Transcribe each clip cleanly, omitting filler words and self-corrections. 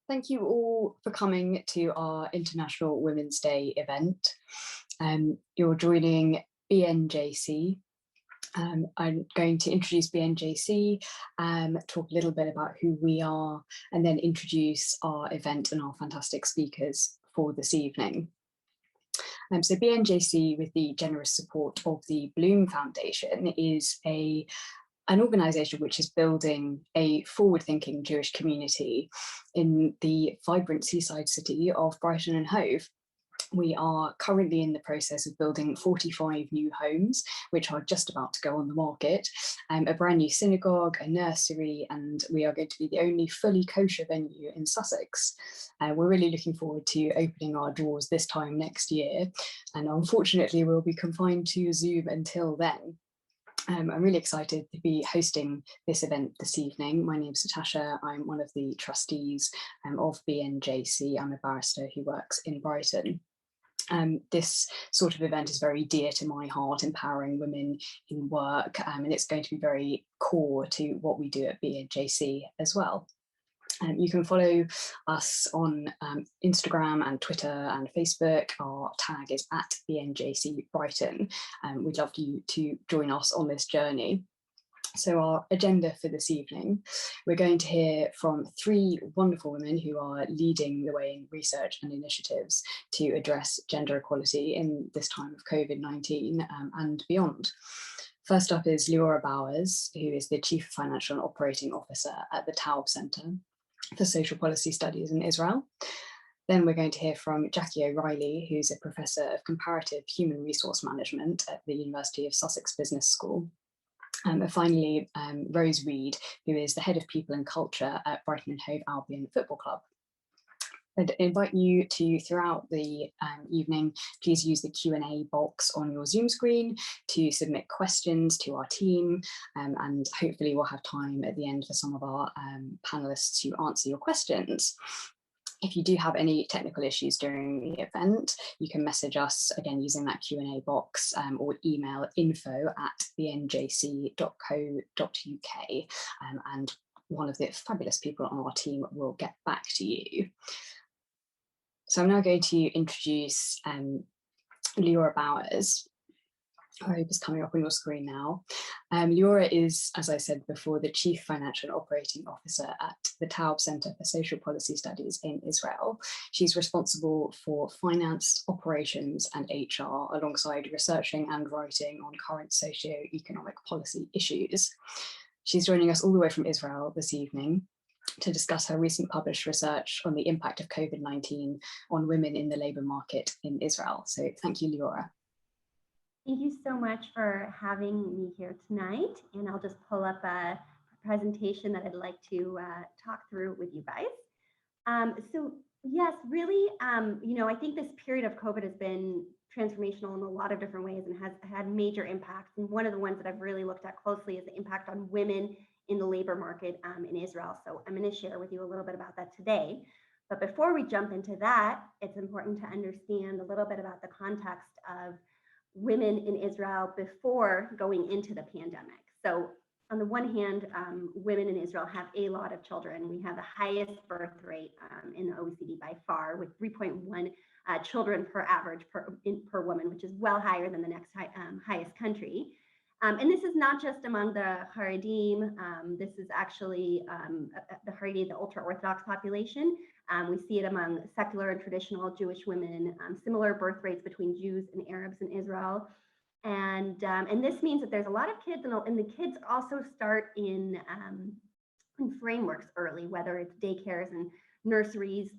Thank you all for coming to our International Women's Day event. You're joining BNJC. I'm going to introduce BNJC, talk a little bit about who we are, and then introduce our event and our fantastic speakers for this evening. So BNJC, with the generous support of the Bloom Foundation, is an organisation which is building a forward-thinking Jewish community in the vibrant seaside city of Brighton and Hove. We are currently in the process of building 45 new homes, which are just about to go on the market, a brand new synagogue, a nursery, and we are going to be the only fully kosher venue in Sussex. We're really looking forward to opening our doors this time next year, and unfortunately we'll be confined to Zoom until then. I'm really excited to be hosting this event this evening. My name is Natasha. I'm one of the trustees of BNJC. I'm a barrister who works in Brighton. This sort of event is very dear to my heart, empowering women in work, and it's going to be very core to what we do at BNJC as well. You can follow us on Instagram and Twitter and Facebook. Our tag is at BNJC Brighton. We'd love you to join us on this journey. So our agenda for this evening, we're going to hear from three wonderful women who are leading the way in research and initiatives to address gender equality in this time of COVID-19 and beyond. First up is Liora Bowers, who is the Chief Financial and Operating Officer at the Taub Centre for Social Policy Studies in Israel. Then we're going to hear from Jackie O'Reilly, who's a Professor of Comparative Human Resource Management at the University of Sussex Business School. And finally, Rose Reed, who is the Head of People and Culture at Brighton and Hove Albion Football Club. I'd invite you to, throughout the evening, please use the Q&A box on your Zoom screen to submit questions to our team, and hopefully we'll have time at the end for some of our panellists to answer your questions. If you do have any technical issues during the event, you can message us again using that Q&A box or email info@bnjc.co.uk, and one of the fabulous people on our team will get back to you. So I'm now going to introduce Liora Bowers. I hope it's coming up on your screen now. Liora is, as I said before, the Chief Financial and Operating Officer at the Taub Centre for Social Policy Studies in Israel. She's responsible for finance, operations and HR, alongside researching and writing on current socio-economic policy issues. She's joining us all the way from Israel this evening to discuss her recent published research on the impact of COVID-19 on women in the labour market in Israel. So thank you, Liora. Thank you so much for having me here tonight. And I'll just pull up a presentation that I'd like to talk through with you guys. So yes, really, I think this period of COVID has been transformational in a lot of different ways and has had major impacts. And one of the ones that I've really looked at closely is the impact on women in the labor market in Israel. So I'm going to share with you a little bit about that today. But before we jump into that, it's important to understand a little bit about the context of women in Israel before going into the pandemic. So on the one hand, women in Israel have a lot of children. We have the highest birth rate in the OECD by far, with 3.1 children per average per woman, which is well higher than the next highest country. And this is not just among the Haredim. This is actually the Haredi, the ultra-Orthodox population. We see it among secular and traditional Jewish women, similar birth rates between Jews and Arabs in Israel. And this means that there's a lot of kids, and the kids also start in frameworks early, whether it's daycares and nurseries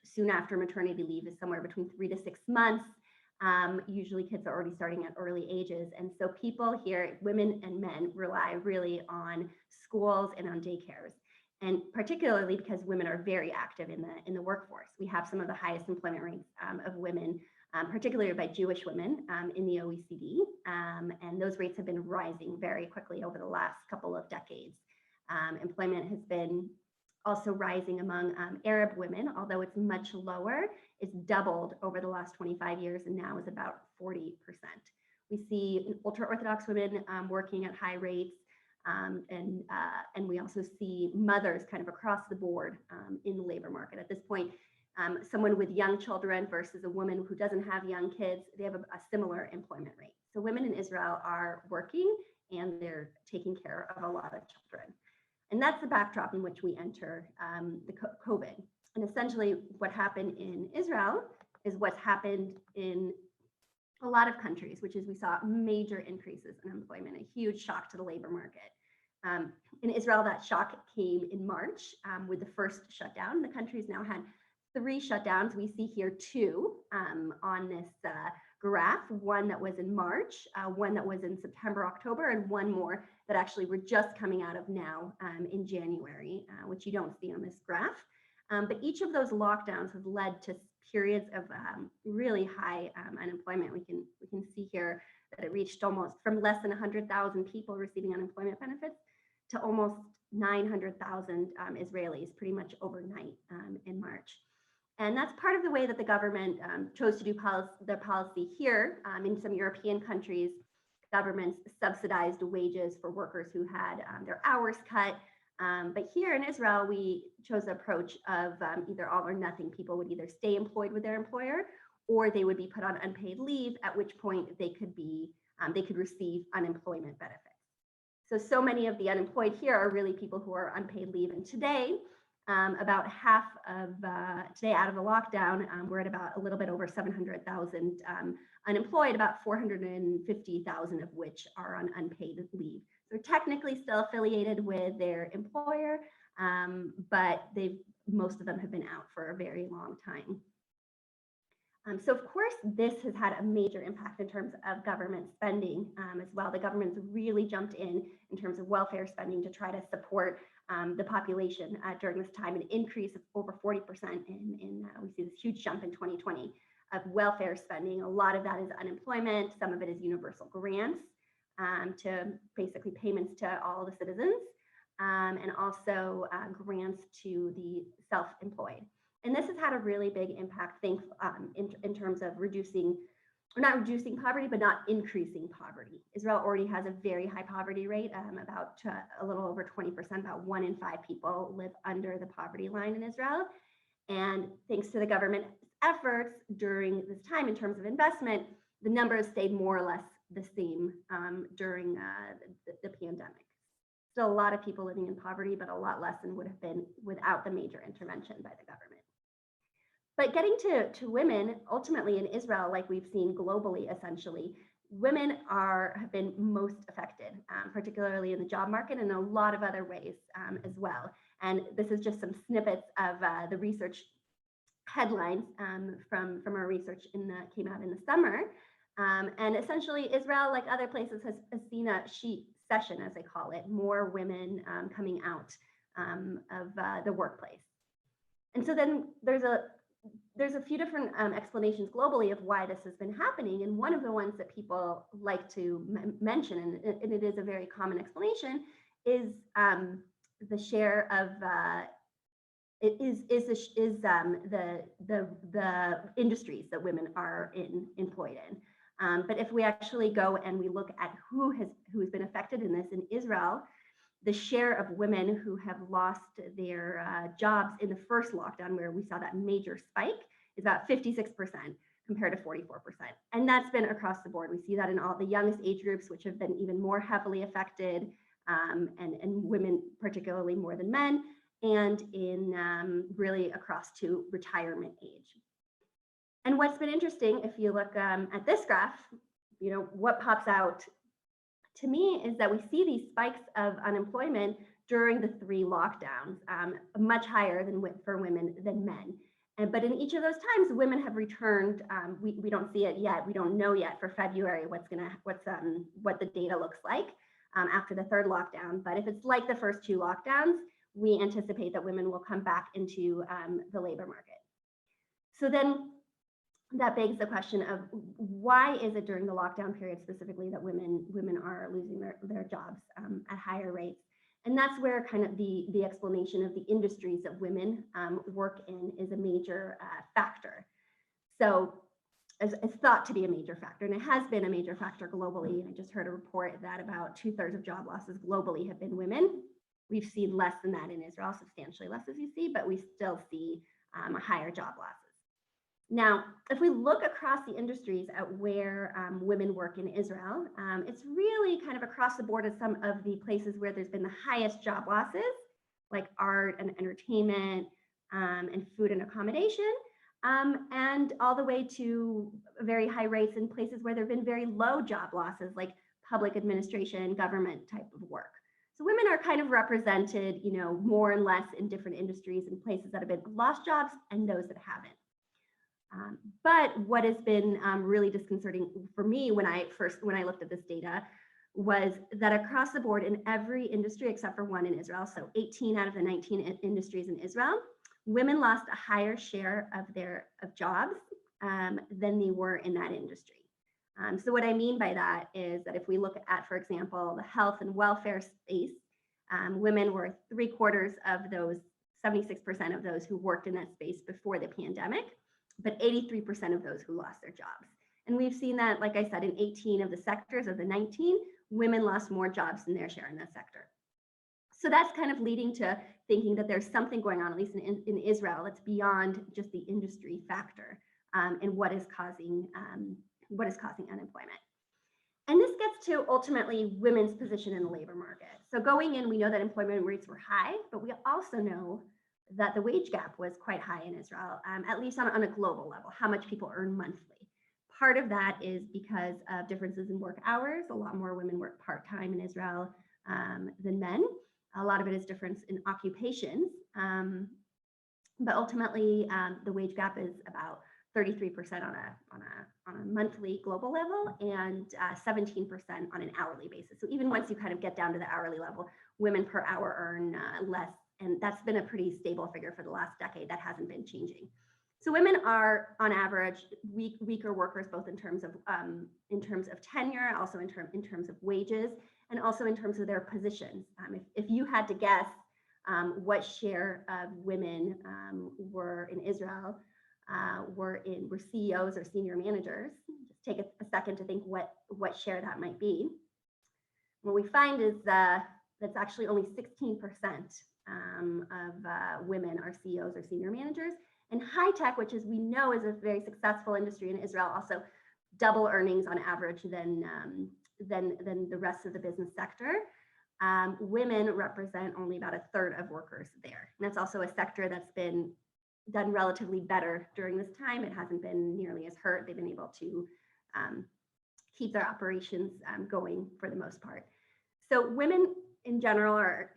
soon after maternity leave is somewhere between 3 to 6 months. Usually kids are already starting at early ages. And so people here, women and men, rely really on schools and on daycares. And particularly because women are very active in the workforce. We have some of the highest employment rates of women, particularly by Jewish women in the OECD. And those rates have been rising very quickly over the last couple of decades. Employment has been also rising among Arab women, although it's much lower. It's doubled over the last 25 years and now is about 40%. We see ultra-Orthodox women working at high rates. And we also see mothers kind of across the board in the labor market. At this point, someone with young children versus a woman who doesn't have young kids, they have a similar employment rate. So women in Israel are working and they're taking care of a lot of children. And that's the backdrop in which we enter the COVID. And essentially what happened in Israel is what's happened in a lot of countries, which is we saw major increases in employment, a huge shock to the labor market. In Israel, that shock came in March with the first shutdown. The country's now had 3 shutdowns. We see here 2 on this graph, one that was in March, one that was in September, October, and one more that actually we're just coming out of now in January, which you don't see on this graph. But each of those lockdowns has led to periods of really high unemployment. We can see here that it reached almost from less than 100,000 people receiving unemployment benefits to almost 900,000 Israelis pretty much overnight in March. And that's part of the way that the government chose to do their policy here. In some European countries, governments subsidized wages for workers who had their hours cut. But here in Israel, we chose the approach of either all or nothing. People would either stay employed with their employer or they would be put on unpaid leave, at which point they could receive unemployment benefits. So many of the unemployed here are really people who are unpaid leave. And today, about half of today out of the lockdown, we're at about a little bit over 700,000 unemployed, about 450,000 of which are on unpaid leave. They're technically still affiliated with their employer, but most of them have been out for a very long time. So of course, this has had a major impact in terms of government spending as well. The government's really jumped in terms of welfare spending to try to support the population during this time, an increase of over 40% we see this huge jump in 2020 of welfare spending. A lot of that is unemployment. Some of it is universal grants to basically payments to all the citizens and also grants to the self-employed. And this has had a really big impact, in terms of not reducing poverty, but not increasing poverty. Israel already has a very high poverty rate, about a little over 20%, about 1 in 5 people live under the poverty line in Israel. And thanks to the government efforts during this time in terms of investment, the numbers stayed more or less the same during the pandemic. Still a lot of people living in poverty, but a lot less than would have been without the major intervention by the government. But getting to women, ultimately in Israel, like we've seen globally, essentially, women have been most affected, particularly in the job market and in a lot of other ways as well. And this is just some snippets of the research headlines from our research came out in the summer. And essentially, Israel, like other places, has seen a she session, as they call it, more women coming out of the workplace. And so then there's a few different explanations globally of why this has been happening. And one of the ones that people like to mention, and it is a very common explanation, is the share of the industries that women are employed in. But if we actually go and we look at who has been affected in this in Israel, the share of women who have lost their jobs in the first lockdown, where we saw that major spike, is about 56% compared to 44%. And that's been across the board. We see that in all the youngest age groups, which have been even more heavily affected, and women particularly more than men, and in really across to retirement age. And what's been interesting, if you look at this graph, what pops out to me is that we see these spikes of unemployment during the 3 lockdowns, much higher for women than men. But in each of those times, women have returned. We don't see it yet. We don't know yet for February what the data looks like after the 3rd lockdown. But if it's like the first 2 lockdowns, we anticipate that women will come back into the labor market. So then that begs the question of why is it during the lockdown period specifically that women are losing their jobs at higher rates? And that's where kind of the explanation of the industries that women work in is a major factor. So is thought to be a major factor, and it has been a major factor globally. And I just heard a report that about 2/3 of job losses globally have been women. We've seen less than that in Israel, substantially less, as you see, but we still see higher job losses. Now, if we look across the industries at where women work in Israel, it's really kind of across the board at some of the places where there's been the highest job losses, like art and entertainment and food and accommodation, and all the way to very high rates in places where there have been very low job losses, like public administration, government type of work. So women are kind of represented, more and less in different industries and places that have been lost jobs and those that haven't. But what has been really disconcerting for me when I looked at this data was that across the board in every industry except for one in Israel, so 18 out of the 19 industries in Israel, women lost a higher share of jobs than they were in that industry. So what I mean by that is that if we look at, for example, the health and welfare space, women were 3/4 of those, 76% of those who worked in that space before the pandemic, but 83% of those who lost their jobs. And we've seen that, like I said, in 18 of the sectors of the 19, women lost more jobs than their share in that sector. So that's kind of leading to thinking that there's something going on, at least in Israel, that's beyond just the industry factor and what is causing unemployment. And this gets to ultimately women's position in the labor market. So going in, we know that employment rates were high, but we also know that the wage gap was quite high in Israel, at least on a global level, how much people earn monthly. Part of that is because of differences in work hours. A lot more women work part-time in Israel than men. A lot of it is difference in occupations. But ultimately, the wage gap is about 33% on a monthly global level and 17% on an hourly basis. So even once you kind of get down to the hourly level, women per hour earn less. And that's been a pretty stable figure for the last decade. That hasn't been changing. So women are, on average, weaker workers, both in terms of tenure, also in terms of wages, and also in terms of their positions. If you had to guess what share of women were in Israel were CEOs or senior managers, just take a second to think what share that might be. What we find is that's actually only 16% of women are CEOs or senior managers. And high tech, which we know is a very successful industry in Israel, also double earnings on average than the rest of the business sector. Women represent only about 1/3 of workers there. And that's also a sector that's been done relatively better during this time. It hasn't been nearly as hurt. They've been able to keep their operations going for the most part. So women in general are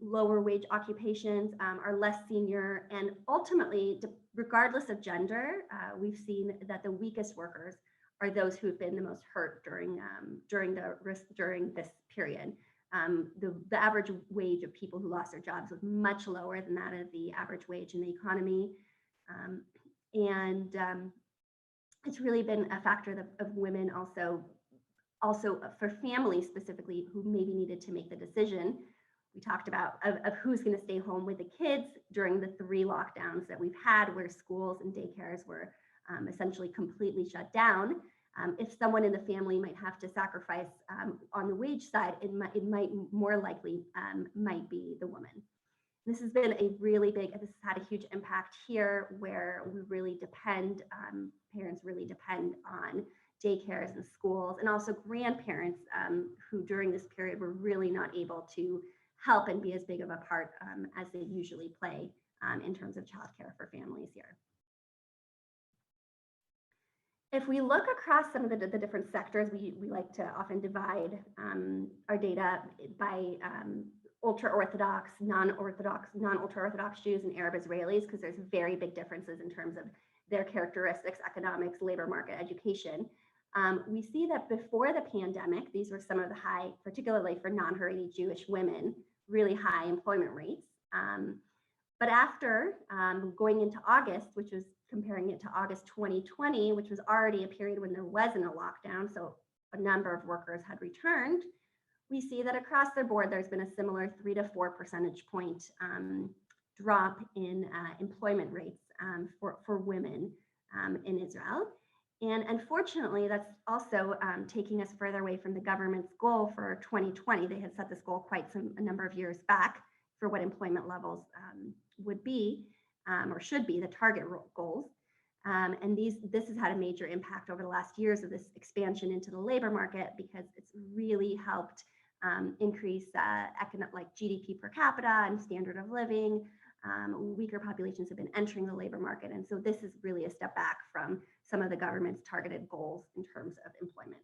lower wage occupations, are less senior, and ultimately, regardless of gender, we've seen that the weakest workers are those who've been the most hurt during this period. The average wage of people who lost their jobs was much lower than that of the average wage in the economy, and it's really been a factor of women also for families specifically who maybe needed to make the decision. We talked about of who's going to stay home with the kids during the 3 lockdowns that we've had, where schools and daycares were essentially completely shut down. If someone in the family might have to sacrifice on the wage side, it might more likely might be the woman. This has been this has had a huge impact here, where we really depend, parents really depend on daycares and schools, and also grandparents who during this period were really not able to help and be as big of a part as they usually play in terms of childcare for families here. If we look across some of the different sectors, we like to often divide our data by ultra-Orthodox, non-ultra-Orthodox Jews and Arab Israelis, because there's very big differences in terms of their characteristics, economics, labor market, education. We see that before the pandemic, these were some of the high, particularly for non-Haredi Jewish women, really high employment rates. But after going into August, which was comparing it to August 2020, which was already a period when there wasn't a lockdown, so a number of workers had returned, we see that across the board, there's been a similar 3 to 4 percentage point drop in employment rates for women in Israel. And unfortunately, that's also taking us further away from the government's goal for 2020. They had set this goal quite a number of years back for what employment levels would be or should be the target goals. And this has had a major impact over the last years of this expansion into the labor market, because it's really helped increase like GDP per capita and standard of living. Weaker populations have been entering the labor market. And so this is really a step back from some of the government's targeted goals in terms of employment.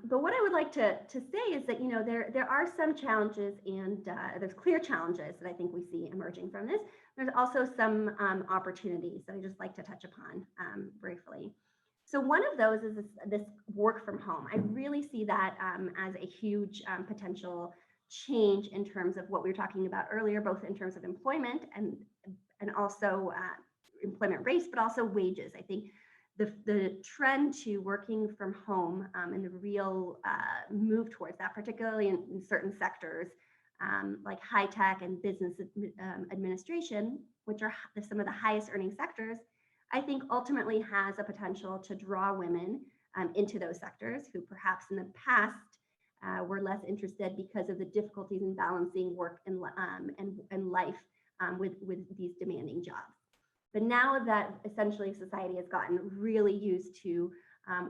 But what I would like to say is that, there are some challenges, and there's clear challenges that I think we see emerging from this. There's also some opportunities that I just like to touch upon briefly. So one of those is this work from home. I really see that as a huge potential change in terms of what we were talking about earlier, both in terms of employment and also employment rates, but also wages. I think the trend to working from home and the real move towards that, particularly in certain sectors like high tech and business administration, which are some of the highest earning sectors, I think ultimately has a potential to draw women into those sectors who perhaps in the past were less interested because of the difficulties in balancing work and life with these demanding jobs. But now that essentially society has gotten really used to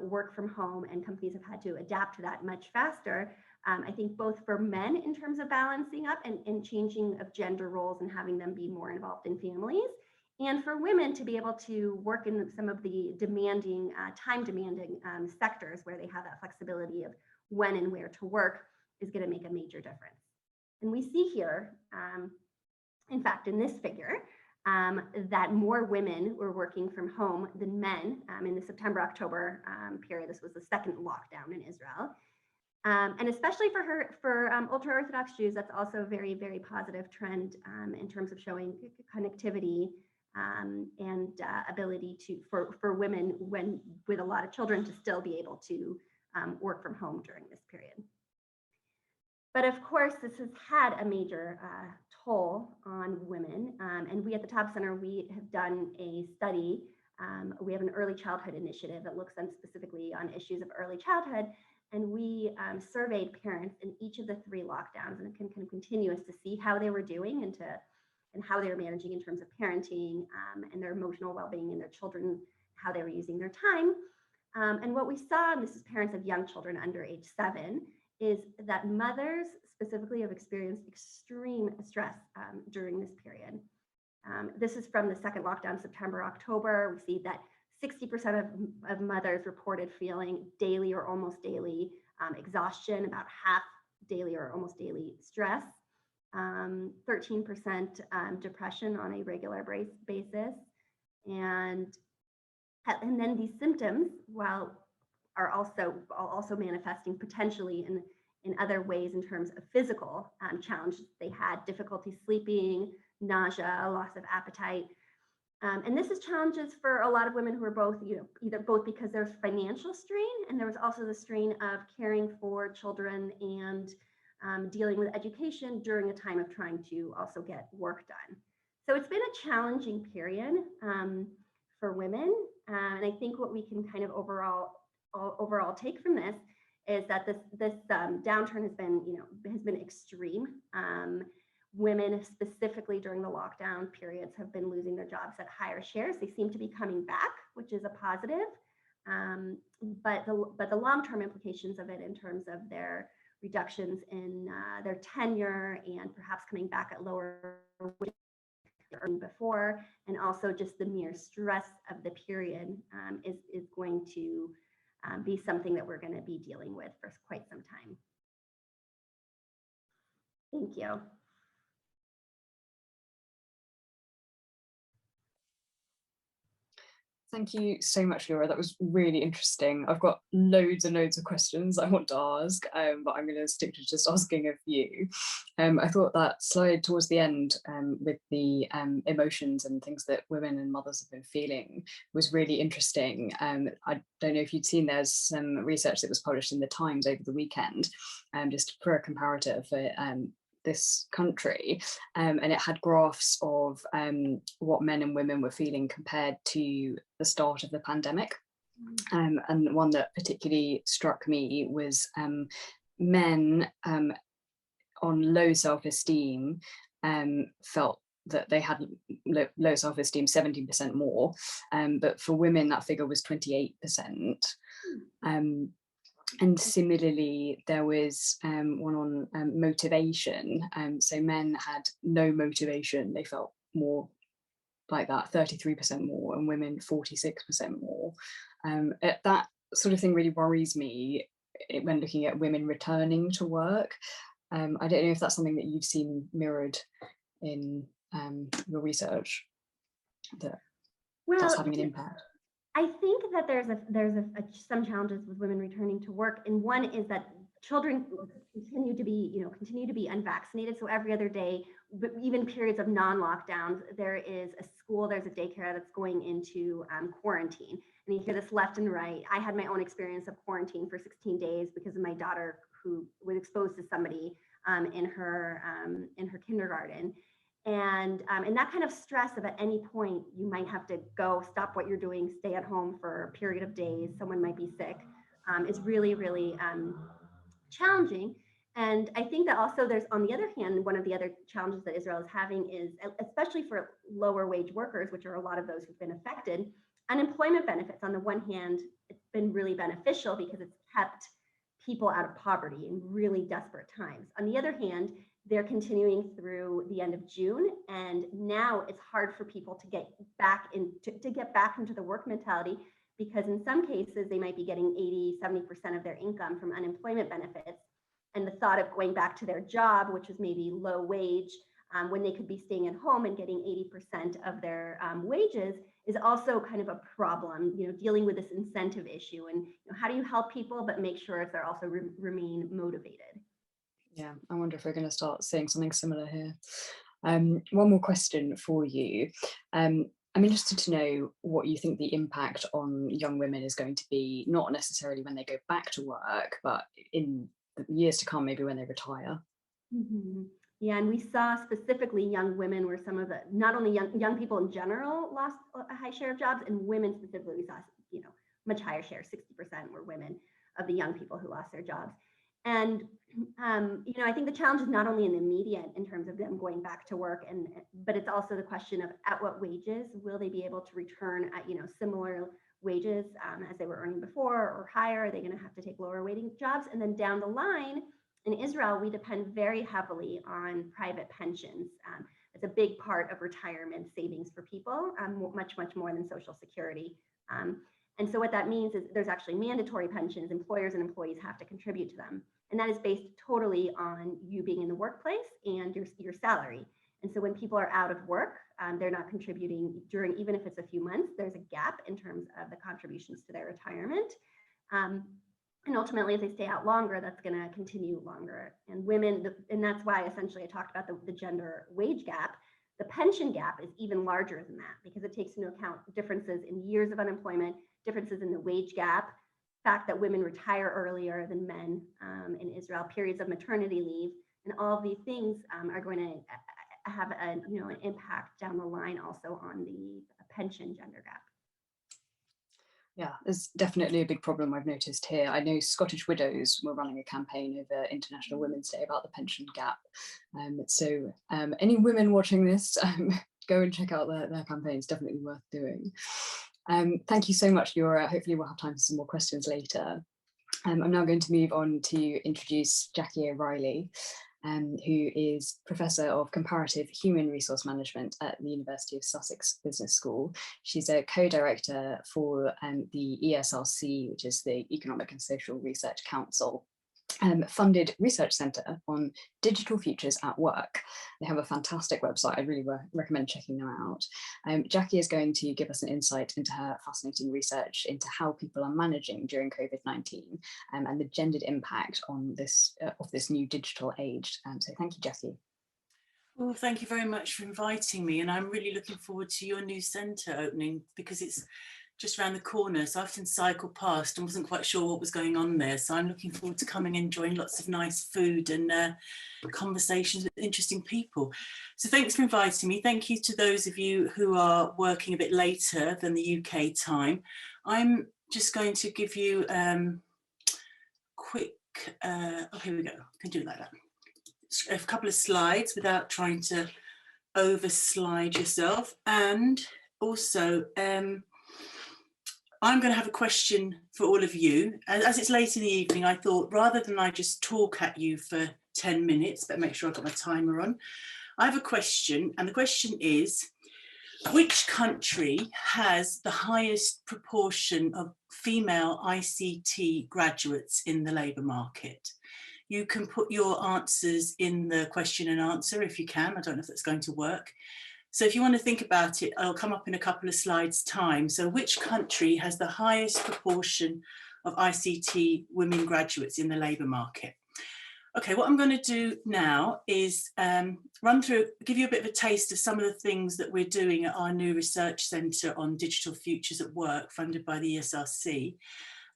work from home and companies have had to adapt to that much faster, I think both for men in terms of balancing up and changing of gender roles and having them be more involved in families, and for women to be able to work in some of the demanding, time-demanding sectors where they have that flexibility of when and where to work, is going to make a major difference. And we see here, in fact, in this figure, that more women were working from home than men in the September-October period. This was the second lockdown in Israel. And especially for ultra-Orthodox Jews, that's also a very, very positive trend in terms of showing connectivity and ability for women with a lot of children to still be able to work from home during this period. But of course, this has had a major toll on women. And we at the Taub Center, we have done a study. We have an early childhood initiative that looks specifically on issues of early childhood. And we surveyed parents in each of the 3 lockdowns, and can continuous to see how they were doing and how they were managing in terms of parenting and their emotional well-being and their children, how they were using their time. And what we saw, and this is parents of young children under age 7, is that mothers specifically have experienced extreme stress during this period. This is from the second lockdown, September, October. We see that 60% of mothers reported feeling daily or almost daily exhaustion, about half daily or almost daily stress, 13% depression on a regular basis. And then these symptoms, while are also manifesting potentially in other ways in terms of physical challenges. They had difficulty sleeping, nausea, a loss of appetite. And this is challenges for a lot of women who are both, either because there's financial strain, and there was also the strain of caring for children and dealing with education during a time of trying to also get work done. So it's been a challenging period for women. And I think what we can kind of overall take from this is that this downturn has been extreme. Women specifically during the lockdown periods have been losing their jobs at higher shares. They seem to be coming back, which is a positive. But the long-term implications of it in terms of their reductions in their tenure and perhaps coming back at lower wages than before, and also just the mere stress of the period is going to be something that we're going to be dealing with for quite some time. Thank you. Thank you so much, Liora. That was really interesting. I've got loads and loads of questions I want to ask, but I'm going to stick to just asking a few. I thought that slide towards the end with the emotions and things that women and mothers have been feeling was really interesting. I don't know if you'd seen, there's some research that was published in the Times over the weekend, just for a comparative for this country, and it had graphs of what men and women were feeling compared to the start of the pandemic. And one that particularly struck me was men on low self-esteem felt that they had low self-esteem 17% more, but for women that figure was 28%. And similarly, there was one on motivation. So men had no motivation, they felt more like that, 33% more, and women 46% more. That sort of thing really worries me when looking at women returning to work. I don't know if that's something that you've seen mirrored in your research, that's having an impact. I think that there's some challenges with women returning to work, and one is that children continue to be unvaccinated. So every other day, but even periods of non-lockdowns, there is a school, there's a daycare that's going into quarantine. And you hear this left and right. I had my own experience of quarantine for 16 days because of my daughter who was exposed to somebody in her kindergarten. And that kind of stress of at any point you might have to go, stop what you're doing, stay at home for a period of days, someone might be sick, is really, really challenging. And I think that also there's, on the other hand, one of the other challenges that Israel is having is, especially for lower wage workers, which are a lot of those who've been affected, unemployment benefits. On the one hand, it's been really beneficial because it's kept people out of poverty in really desperate times. On the other hand, they're continuing through the end of June, and now it's hard for people to get back into the work mentality, because in some cases they might be getting 80-70% of their income from unemployment benefits, and the thought of going back to their job, which was maybe low wage, when they could be staying at home and getting 80% of their wages, is also kind of a problem. Dealing with this incentive issue, and how do you help people but make sure they also remain motivated? Yeah, I wonder if we're going to start seeing something similar here. One more question for you. I'm interested to know what you think the impact on young women is going to be, not necessarily when they go back to work, but in the years to come, maybe when they retire. Mm-hmm. Yeah, and we saw specifically young women were some of the, not only young people in general lost a high share of jobs, and women specifically, we saw much higher share, 60% were women of the young people who lost their jobs. And I think the challenge is not only in the immediate in terms of them going back to work, but it's also the question of at what wages will they be able to return at similar wages as they were earning before, or higher? Are they going to have to take lower wage jobs? And then down the line, in Israel, we depend very heavily on private pensions. It's a big part of retirement savings for people, much more than Social Security. And so what that means is there's actually mandatory pensions. Employers and employees have to contribute to them. And that is based totally on you being in the workplace and your salary. And so when people are out of work, they're not contributing even if it's a few months, there's a gap in terms of the contributions to their retirement. And ultimately, if they stay out longer, that's going to continue longer. And women, and that's why essentially I talked about the gender wage gap. The pension gap is even larger than that, because it takes into account differences in years of unemployment, differences in the wage gap, fact that women retire earlier than men in Israel, periods of maternity leave, and all of these things are going to have an impact down the line also on the pension gender gap. Yeah, there's definitely a big problem I've noticed here. I know Scottish Widows were running a campaign over International Women's Day about the pension gap. So any women watching this, go and check out their campaign. It's definitely worth doing. Thank you so much, Liora. Hopefully we'll have time for some more questions later. I'm now going to move on to introduce Jackie O'Reilly, who is Professor of Comparative Human Resource Management at the University of Sussex Business School. She's a co-director for the ESRC, which is the Economic and Social Research Council, funded research centre on digital futures at work. They have a fantastic website. I really recommend checking them out. Jackie is going to give us an insight into her fascinating research into how people are managing during COVID-19 and the gendered impact on this of this new digital age. So thank you, Jackie. Well, thank you very much for inviting me, and I'm really looking forward to your new centre opening, because it's just around the corner, so I often cycle past and wasn't quite sure what was going on there. So I'm looking forward to coming and enjoying lots of nice food and conversations with interesting people. So thanks for inviting me. Thank you to those of you who are working a bit later than the UK time. I'm just going to give you quick, oh, here we go, I can do it like that. A couple of slides without trying to overslide yourself. And also, I'm going to have a question for all of you. As it's late in the evening, I thought rather than I just talk at you for 10 minutes, but make sure I've got my timer on, I have a question, and the question is, which country has the highest proportion of female ICT graduates in the labour market? You can put your answers in the question and answer if you can. I don't know if that's going to work. So if you want to think about it, I'll come up in a couple of slides' time. So which country has the highest proportion of ICT women graduates in the labour market? Okay, what I'm going to do now is run through, give you a bit of a taste of some of the things that we're doing at our new research centre on digital futures at work, funded by the ESRC.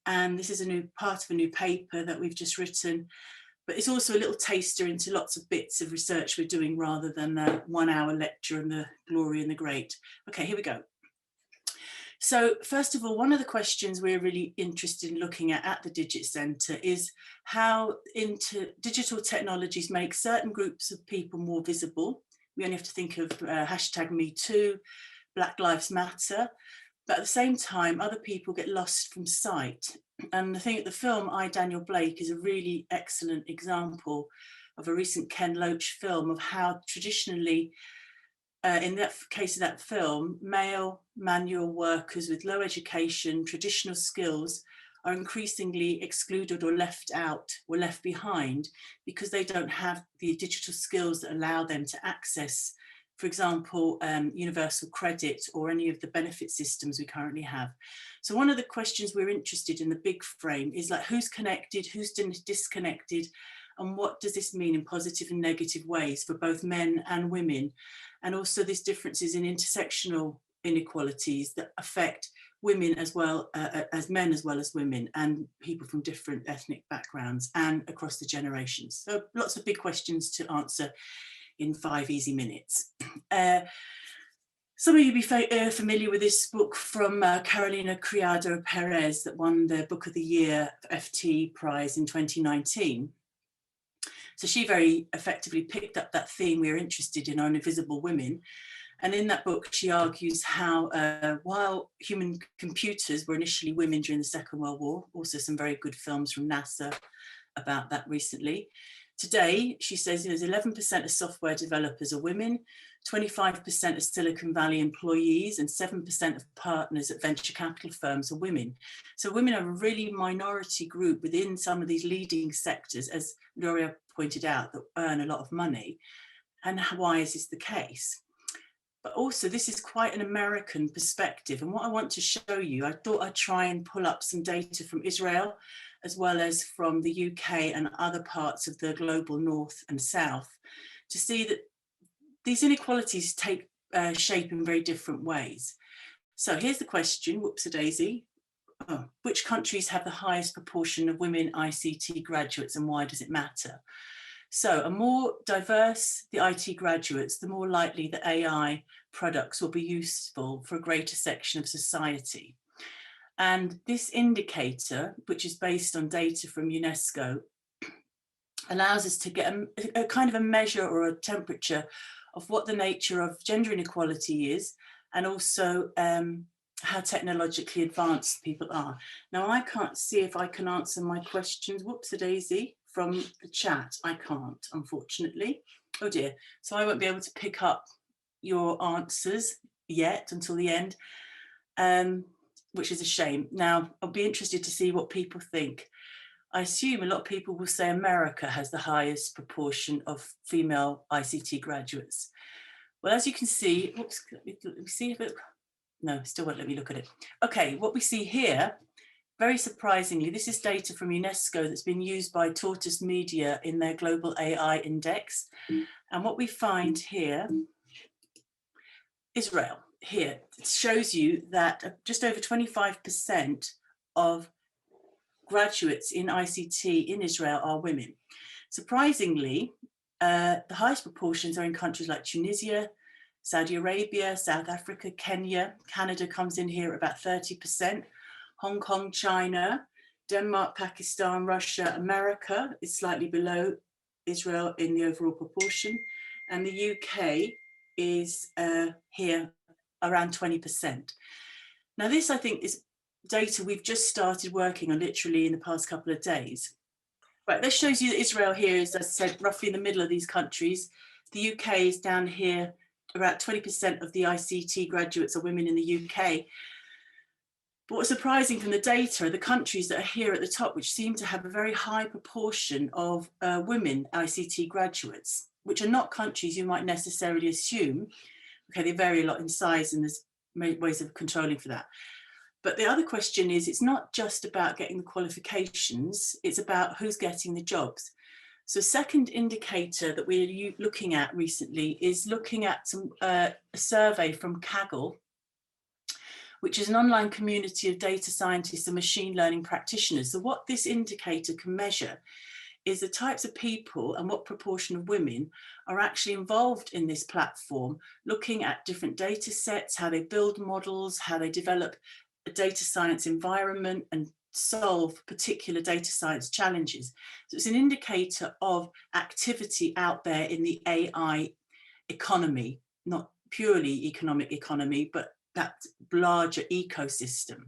And this is a new part of a new paper that we've just written. But it's also a little taster into lots of bits of research we're doing rather than a 1 hour lecture on the glory and the great. Okay, here we go. So first of all, one of the questions we're really interested in looking at the Digit Centre is how digital technologies make certain groups of people more visible. We only have to think of #MeToo, Black Lives Matter, but at the same time, other people get lost from sight. And I think the film I, Daniel Blake is a really excellent example of a recent Ken Loach film of how traditionally, in that case of that film, male manual workers with low education, traditional skills are increasingly excluded or left out or left behind because they don't have the digital skills that allow them to access, for example, universal credit or any of the benefit systems we currently have. So one of the questions we're interested in the big frame is like, who's connected, who's disconnected, and what does this mean in positive and negative ways for both men and women? And also these differences in intersectional inequalities that affect women as well as men, as well as women, and people from different ethnic backgrounds and across the generations. So lots of big questions to answer in 5 easy minutes. Some of you will be familiar with this book from Carolina Criado Perez that won the Book of the Year FT Prize in 2019. So she very effectively picked up that theme we're interested in on invisible women. And in that book, she argues how while human computers were initially women during the Second World War, also some very good films from NASA about that recently. Today, she says there's 11% of software developers are women, 25% of Silicon Valley employees, and 7% of partners at venture capital firms are women. So women are a really minority group within some of these leading sectors, as Liora pointed out, that earn a lot of money. And why is this the case? But also this is quite an American perspective. And what I want to show you, I thought I'd try and pull up some data from Israel, as well as from the UK and other parts of the global north and south, to see that these inequalities take shape in very different ways. So here's the question, whoops-a-daisy. Oh, which countries have the highest proportion of women ICT graduates and why does it matter? So a more diverse the IT graduates, the more likely that AI products will be useful for a greater section of society. And this indicator, which is based on data from UNESCO, allows us to get a kind of a measure or a temperature of what the nature of gender inequality is, and also how technologically advanced people are. Now, I can't see if I can answer my questions, whoops-a-daisy, from the chat. I can't, unfortunately. Oh dear. So I won't be able to pick up your answers yet until the end, which is a shame. Now, I'll be interested to see what people think. I assume a lot of people will say America has the highest proportion of female ICT graduates. Well, as you can see, oops, let me see if it, no, still won't let me look at it. Okay, what we see here, very surprisingly, this is data from UNESCO that's been used by Tortoise Media in their Global AI Index. And what we find here, Israel. here shows you that just over 25% of graduates in ICT in Israel are women. Surprisingly, the highest proportions are in countries like Tunisia, Saudi Arabia, South Africa, Kenya. Canada comes in here at about 30%. Hong Kong, China, Denmark, Pakistan, Russia, America is slightly below Israel in the overall proportion. And the UK is here around 20%. Now this, I think, is data we've just started working on literally in the past couple of days. Right, this shows you that Israel here is, as I said, roughly in the middle of these countries. The UK is down here, about 20% of the ICT graduates are women in the UK. But what's surprising from the data are the countries that are here at the top, which seem to have a very high proportion of women ICT graduates, which are not countries you might necessarily assume. Okay, they vary a lot in size and there's ways of controlling for that. But the other question is, it's not just about getting the qualifications, it's about who's getting the jobs. So second indicator that we're looking at recently is looking at a survey from Kaggle, which is an online community of data scientists and machine learning practitioners. So what this indicator can measure is the types of people and what proportion of women are actually involved in this platform, looking at different data sets, how they build models, how they develop a data science environment and solve particular data science challenges. So it's an indicator of activity out there in the AI economy, not purely economic economy, but that larger ecosystem.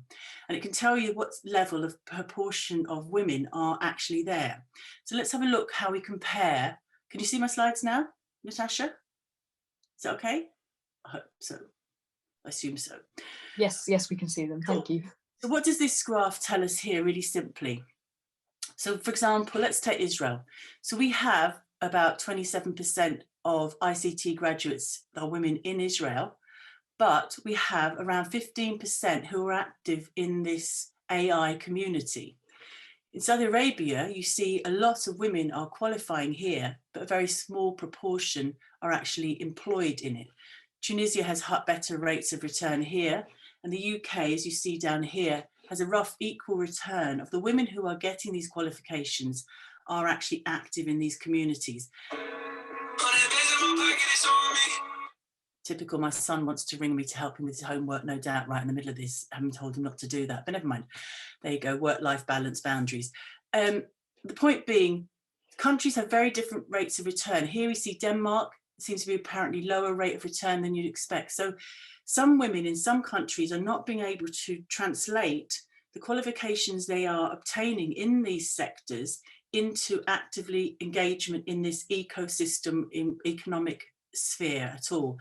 And it can tell you what level of proportion of women are actually there. So let's have a look how we compare. Can you see my slides now, Natasha? Is that okay? I hope so. I assume so. Yes, we can see them. Thank you. So what does this graph tell us here really simply? So for example, let's take Israel. So we have about 27% of ICT graduates that are women in Israel, but we have around 15% who are active in this AI community. In Saudi Arabia, you see a lot of women are qualifying here, but a very small proportion are actually employed in it. Tunisia has better rates of return here, and the UK, as you see down here, has a rough equal return of the women who are getting these qualifications are actually active in these communities. Typical, my son wants to ring me to help him with his homework, no doubt, right in the middle of this. I haven't told him not to do that, but never mind. There you go, work-life balance, boundaries. The point being, countries have very different rates of return. Here we see Denmark seems to be apparently lower rate of return than you'd expect. So some women in some countries are not being able to translate the qualifications they are obtaining in these sectors into actively engagement in this ecosystem, in economic sphere at all.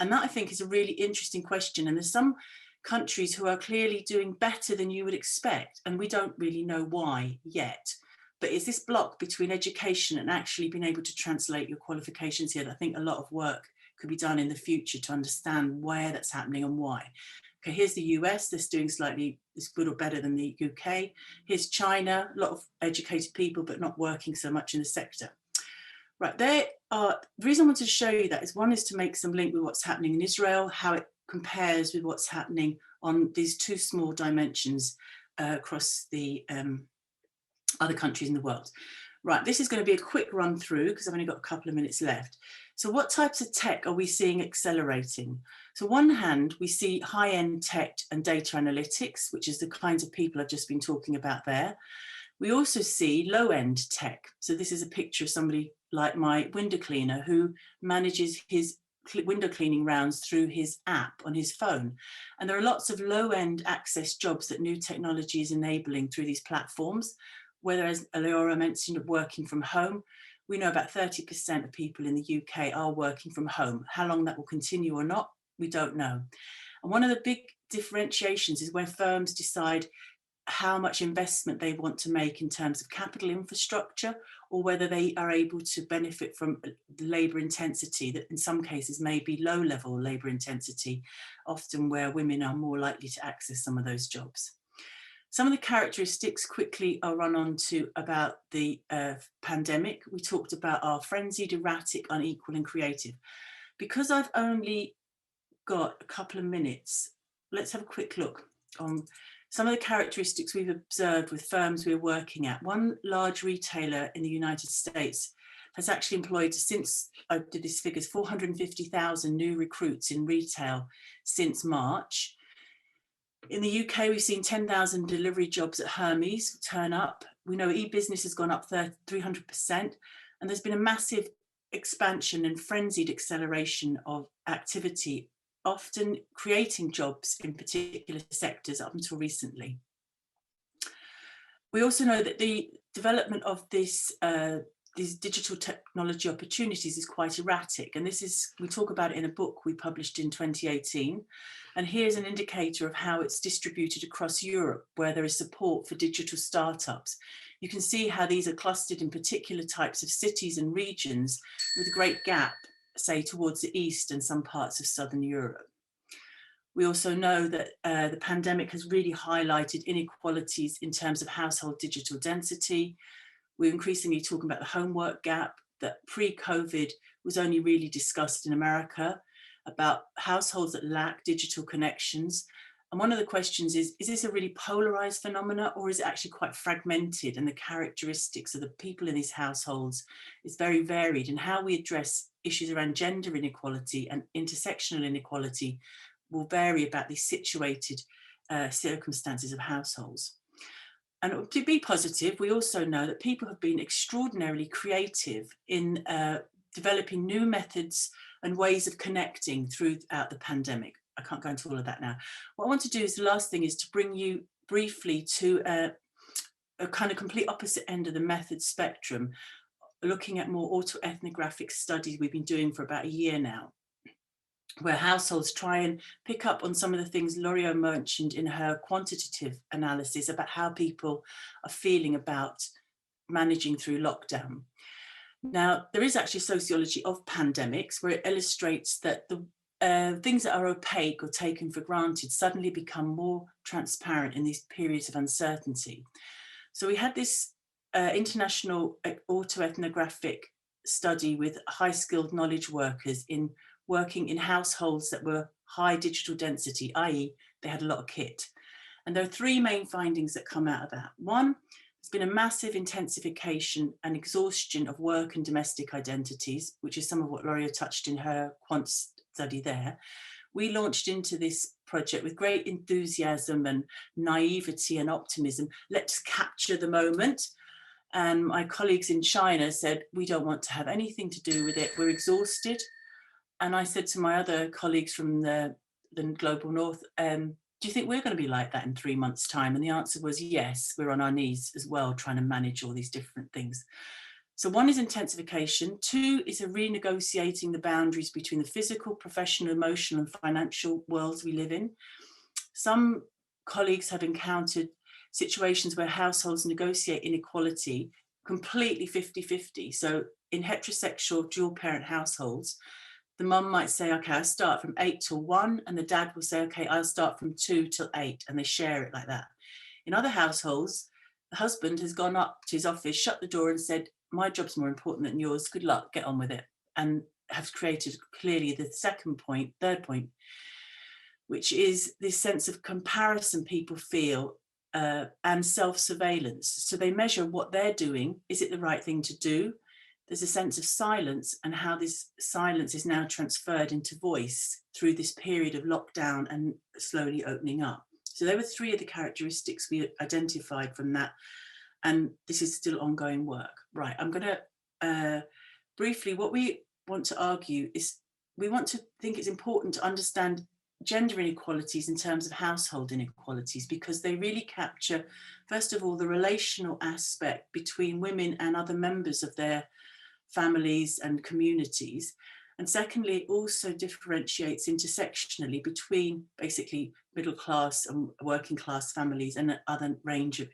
And that, I think, is a really interesting question. And there's some countries who are clearly doing better than you would expect, and we don't really know why yet. But it's this block between education and actually being able to translate your qualifications here that I think a lot of work could be done in the future to understand where that's happening and why. Okay, here's the US, they're doing slightly as good or better than the UK. Here's China, a lot of educated people, but not working so much in the sector. Right, there are, the reason I wanted to show you that is, one is to make some link with what's happening in Israel, how it compares with what's happening on these two small dimensions across the other countries in the world. Right, this is going to be a quick run through because I've only got a couple of minutes left. So what types of tech are we seeing accelerating? So on one hand, we see high-end tech and data analytics, which is the kinds of people I've just been talking about there. We also see low-end tech. So this is a picture of somebody like my window cleaner who manages his window cleaning rounds through his app on his phone. And there are lots of low-end access jobs that new technology is enabling through these platforms, whether, as Liora mentioned, working from home. We know about 30% of people in the UK are working from home. How long that will continue or not, we don't know. And one of the big differentiations is when firms decide how much investment they want to make in terms of capital infrastructure, or whether they are able to benefit from the labour intensity that in some cases may be low level labour intensity, often where women are more likely to access some of those jobs. Some of the characteristics quickly I'll run on to about the pandemic. We talked about our frenzied, erratic, unequal and creative. Because I've only got a couple of minutes, let's have a quick look on some of the characteristics we've observed with firms we're working at. One large retailer in the United States has actually employed, since I did these figures, 450,000 new recruits in retail since March. In the UK, we've seen 10,000 delivery jobs at Hermes turn up. We know e-business has gone up 300%, and there's been a massive expansion and frenzied acceleration of activity, often creating jobs in particular sectors up until recently. We also know that the development of these digital technology opportunities is quite erratic, and we talk about it in a book we published in 2018, and here's an indicator of how it's distributed across Europe, where there is support for digital startups. You can see how these are clustered in particular types of cities and regions, with a great gap, say, towards the east and some parts of southern Europe. We also know that the pandemic has really highlighted inequalities in terms of household digital density. We're increasingly talking about the homework gap that pre-COVID was only really discussed in America, about households that lack digital connections. And one of the questions is this a really polarized phenomena, or is it actually quite fragmented, and the characteristics of the people in these households is very varied, and how we address issues around gender inequality and intersectional inequality will vary about these situated circumstances of households. And to be positive, we also know that people have been extraordinarily creative in developing new methods and ways of connecting throughout the pandemic. I can't go into all of that now. What I want to do is, the last thing is to bring you briefly to a kind of complete opposite end of the method spectrum, looking at more autoethnographic studies we've been doing for about a year now, where households try and pick up on some of the things Liora mentioned in her quantitative analysis about how people are feeling about managing through lockdown. Now, there is actually sociology of pandemics where it illustrates that the things that are opaque or taken for granted suddenly become more transparent in these periods of uncertainty. So we had this international autoethnographic study with high-skilled knowledge workers working in households that were high digital density, i.e. they had a lot of kit. And there are three main findings that come out of that. One, there's been a massive intensification and exhaustion of work and domestic identities, which is some of what Liora touched in her quant study there. We launched into this project with great enthusiasm and naivety and optimism. Let's capture the moment. And my colleagues in China said, we don't want to have anything to do with it. We're exhausted. And I said to my other colleagues from the global north, do you think we're going to be like that in 3 months' time? And the answer was yes, we're on our knees as well, trying to manage all these different things. So one is intensification. Two is a renegotiating the boundaries between the physical, professional, emotional and financial worlds we live in. Some colleagues have encountered situations where households negotiate inequality completely 50-50. So in heterosexual dual parent households, the mum might say, okay, I start from 8 till 1, and the dad will say, okay, I'll start from 2 till 8, and they share it like that. In other households, the husband has gone up to his office, shut the door and said, my job's more important than yours, good luck, get on with it, and have created clearly the third point, which is this sense of comparison people feel and self-surveillance. So they measure what they're doing. Is it the right thing to do? There's a sense of silence, and how this silence is now transferred into voice through this period of lockdown and slowly opening up. So there were three of the characteristics we identified from that. And this is still ongoing work. Right, I'm going to briefly, what we want to argue is we want to think it's important to understand gender inequalities in terms of household inequalities, because they really capture, first of all, the relational aspect between women and other members of their families and communities. And secondly, it also differentiates intersectionally between basically middle class and working class families and other range of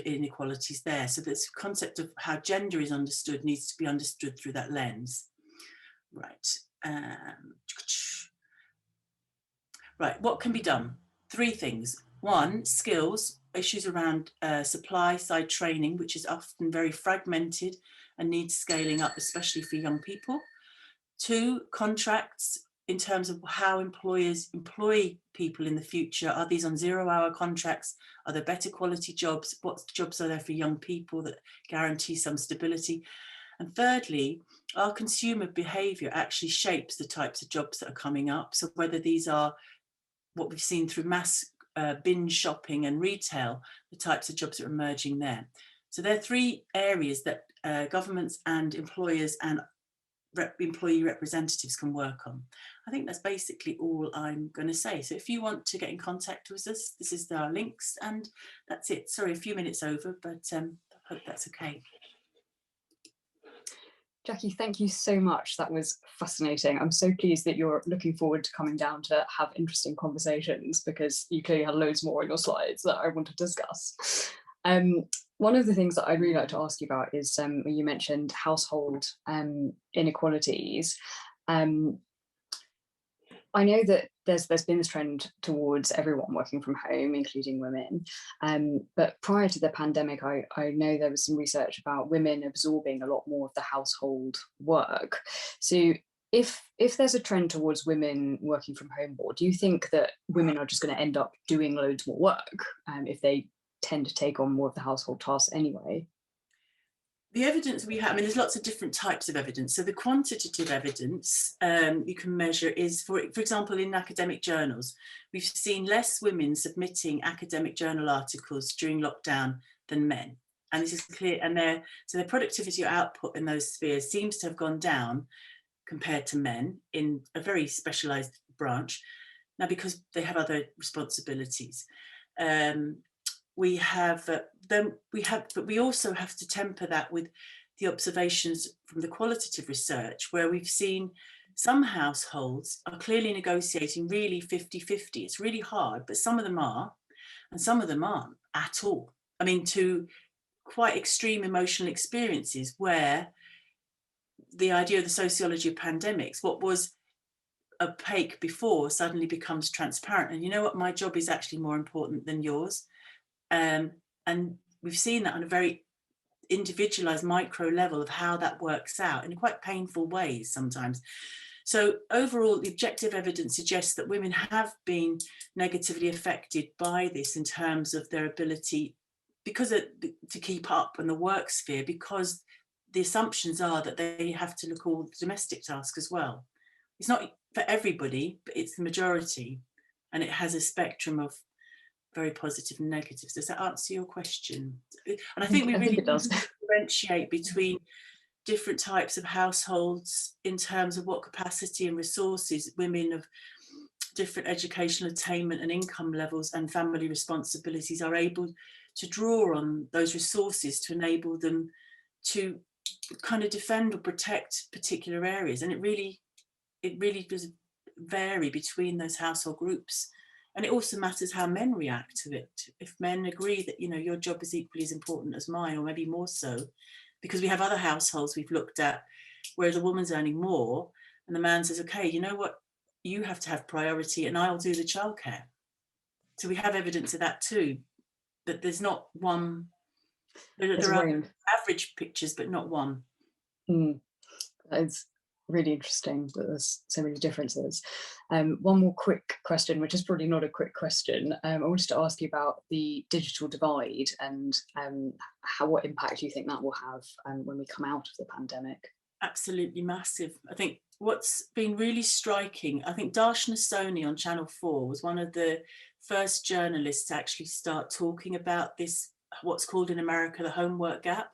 inequalities there. So this concept of how gender is understood needs to be understood through that lens. Right. Right, what can be done? Three things. One, skills, issues around supply side training, which is often very fragmented and needs scaling up, especially for young people. Two, contracts, in terms of how employers employ people in the future. Are these on 0-hour contracts? Are there better quality jobs? What jobs are there for young people that guarantee some stability? And thirdly, our consumer behaviour actually shapes the types of jobs that are coming up. So whether these are what we've seen through mass binge shopping and retail, the types of jobs that are emerging there. So there are three areas that governments and employers and employee representatives can work on. I think that's basically all I'm going to say. So if you want to get in contact with us, this is our links, and that's it. Sorry, a few minutes over, but I hope that's okay. Jackie, thank you so much. That was fascinating. I'm so pleased that you're looking forward to coming down to have interesting conversations, because you clearly had loads more on your slides that I want to discuss. One of the things that I'd really like to ask you about is when you mentioned household inequalities. I know that there's been this trend towards everyone working from home, including women. But prior to the pandemic, I know there was some research about women absorbing a lot more of the household work. So if there's a trend towards women working from home more, do you think that women are just going to end up doing loads more work if they tend to take on more of the household tasks anyway? The evidence we have, I mean, there's lots of different types of evidence. So the quantitative evidence you can measure is, for example, in academic journals, we've seen less women submitting academic journal articles during lockdown than men. And this is clear, and their productivity or output in those spheres seems to have gone down compared to men in a very specialised branch. Now, because they have other responsibilities. But we also have to temper that with the observations from the qualitative research, where we've seen some households are clearly negotiating really 50-50. It's really hard, but some of them are, and some of them aren't at all. I mean, to quite extreme emotional experiences where the idea of the sociology of pandemics, what was opaque before suddenly becomes transparent. And you know what, my job is actually more important than yours. And we've seen that on a very individualized micro level of how that works out in quite painful ways sometimes. So overall, the objective evidence suggests that women have been negatively affected by this in terms of their ability to keep up in the work sphere, because the assumptions are that they have to look all the domestic tasks as well. It's not for everybody, but it's the majority, and it has a spectrum of very positive and negatives. Does that answer your question? And I think we really differentiate between different types of households in terms of what capacity and resources women of different educational attainment and income levels and family responsibilities are able to draw on those resources to enable them to kind of defend or protect particular areas. And it really does vary between those household groups. And it also matters how men react to it. If men agree that, you know, your job is equally as important as mine, or maybe more so, because we have other households we've looked at where the woman's earning more and the man says, okay, you know what, you have to have priority and I'll do the childcare. So we have evidence of that too, that there's not one, there are average pictures, but not one. It's really interesting that there's so many differences. One more quick question, which is probably not a quick question. I wanted to ask you about the digital divide and what impact you think that will have when we come out of the pandemic. Absolutely massive. I think what's been really striking, I think Darshana Soni on Channel 4 was one of the first journalists to actually start talking about this, what's called in America the homework gap.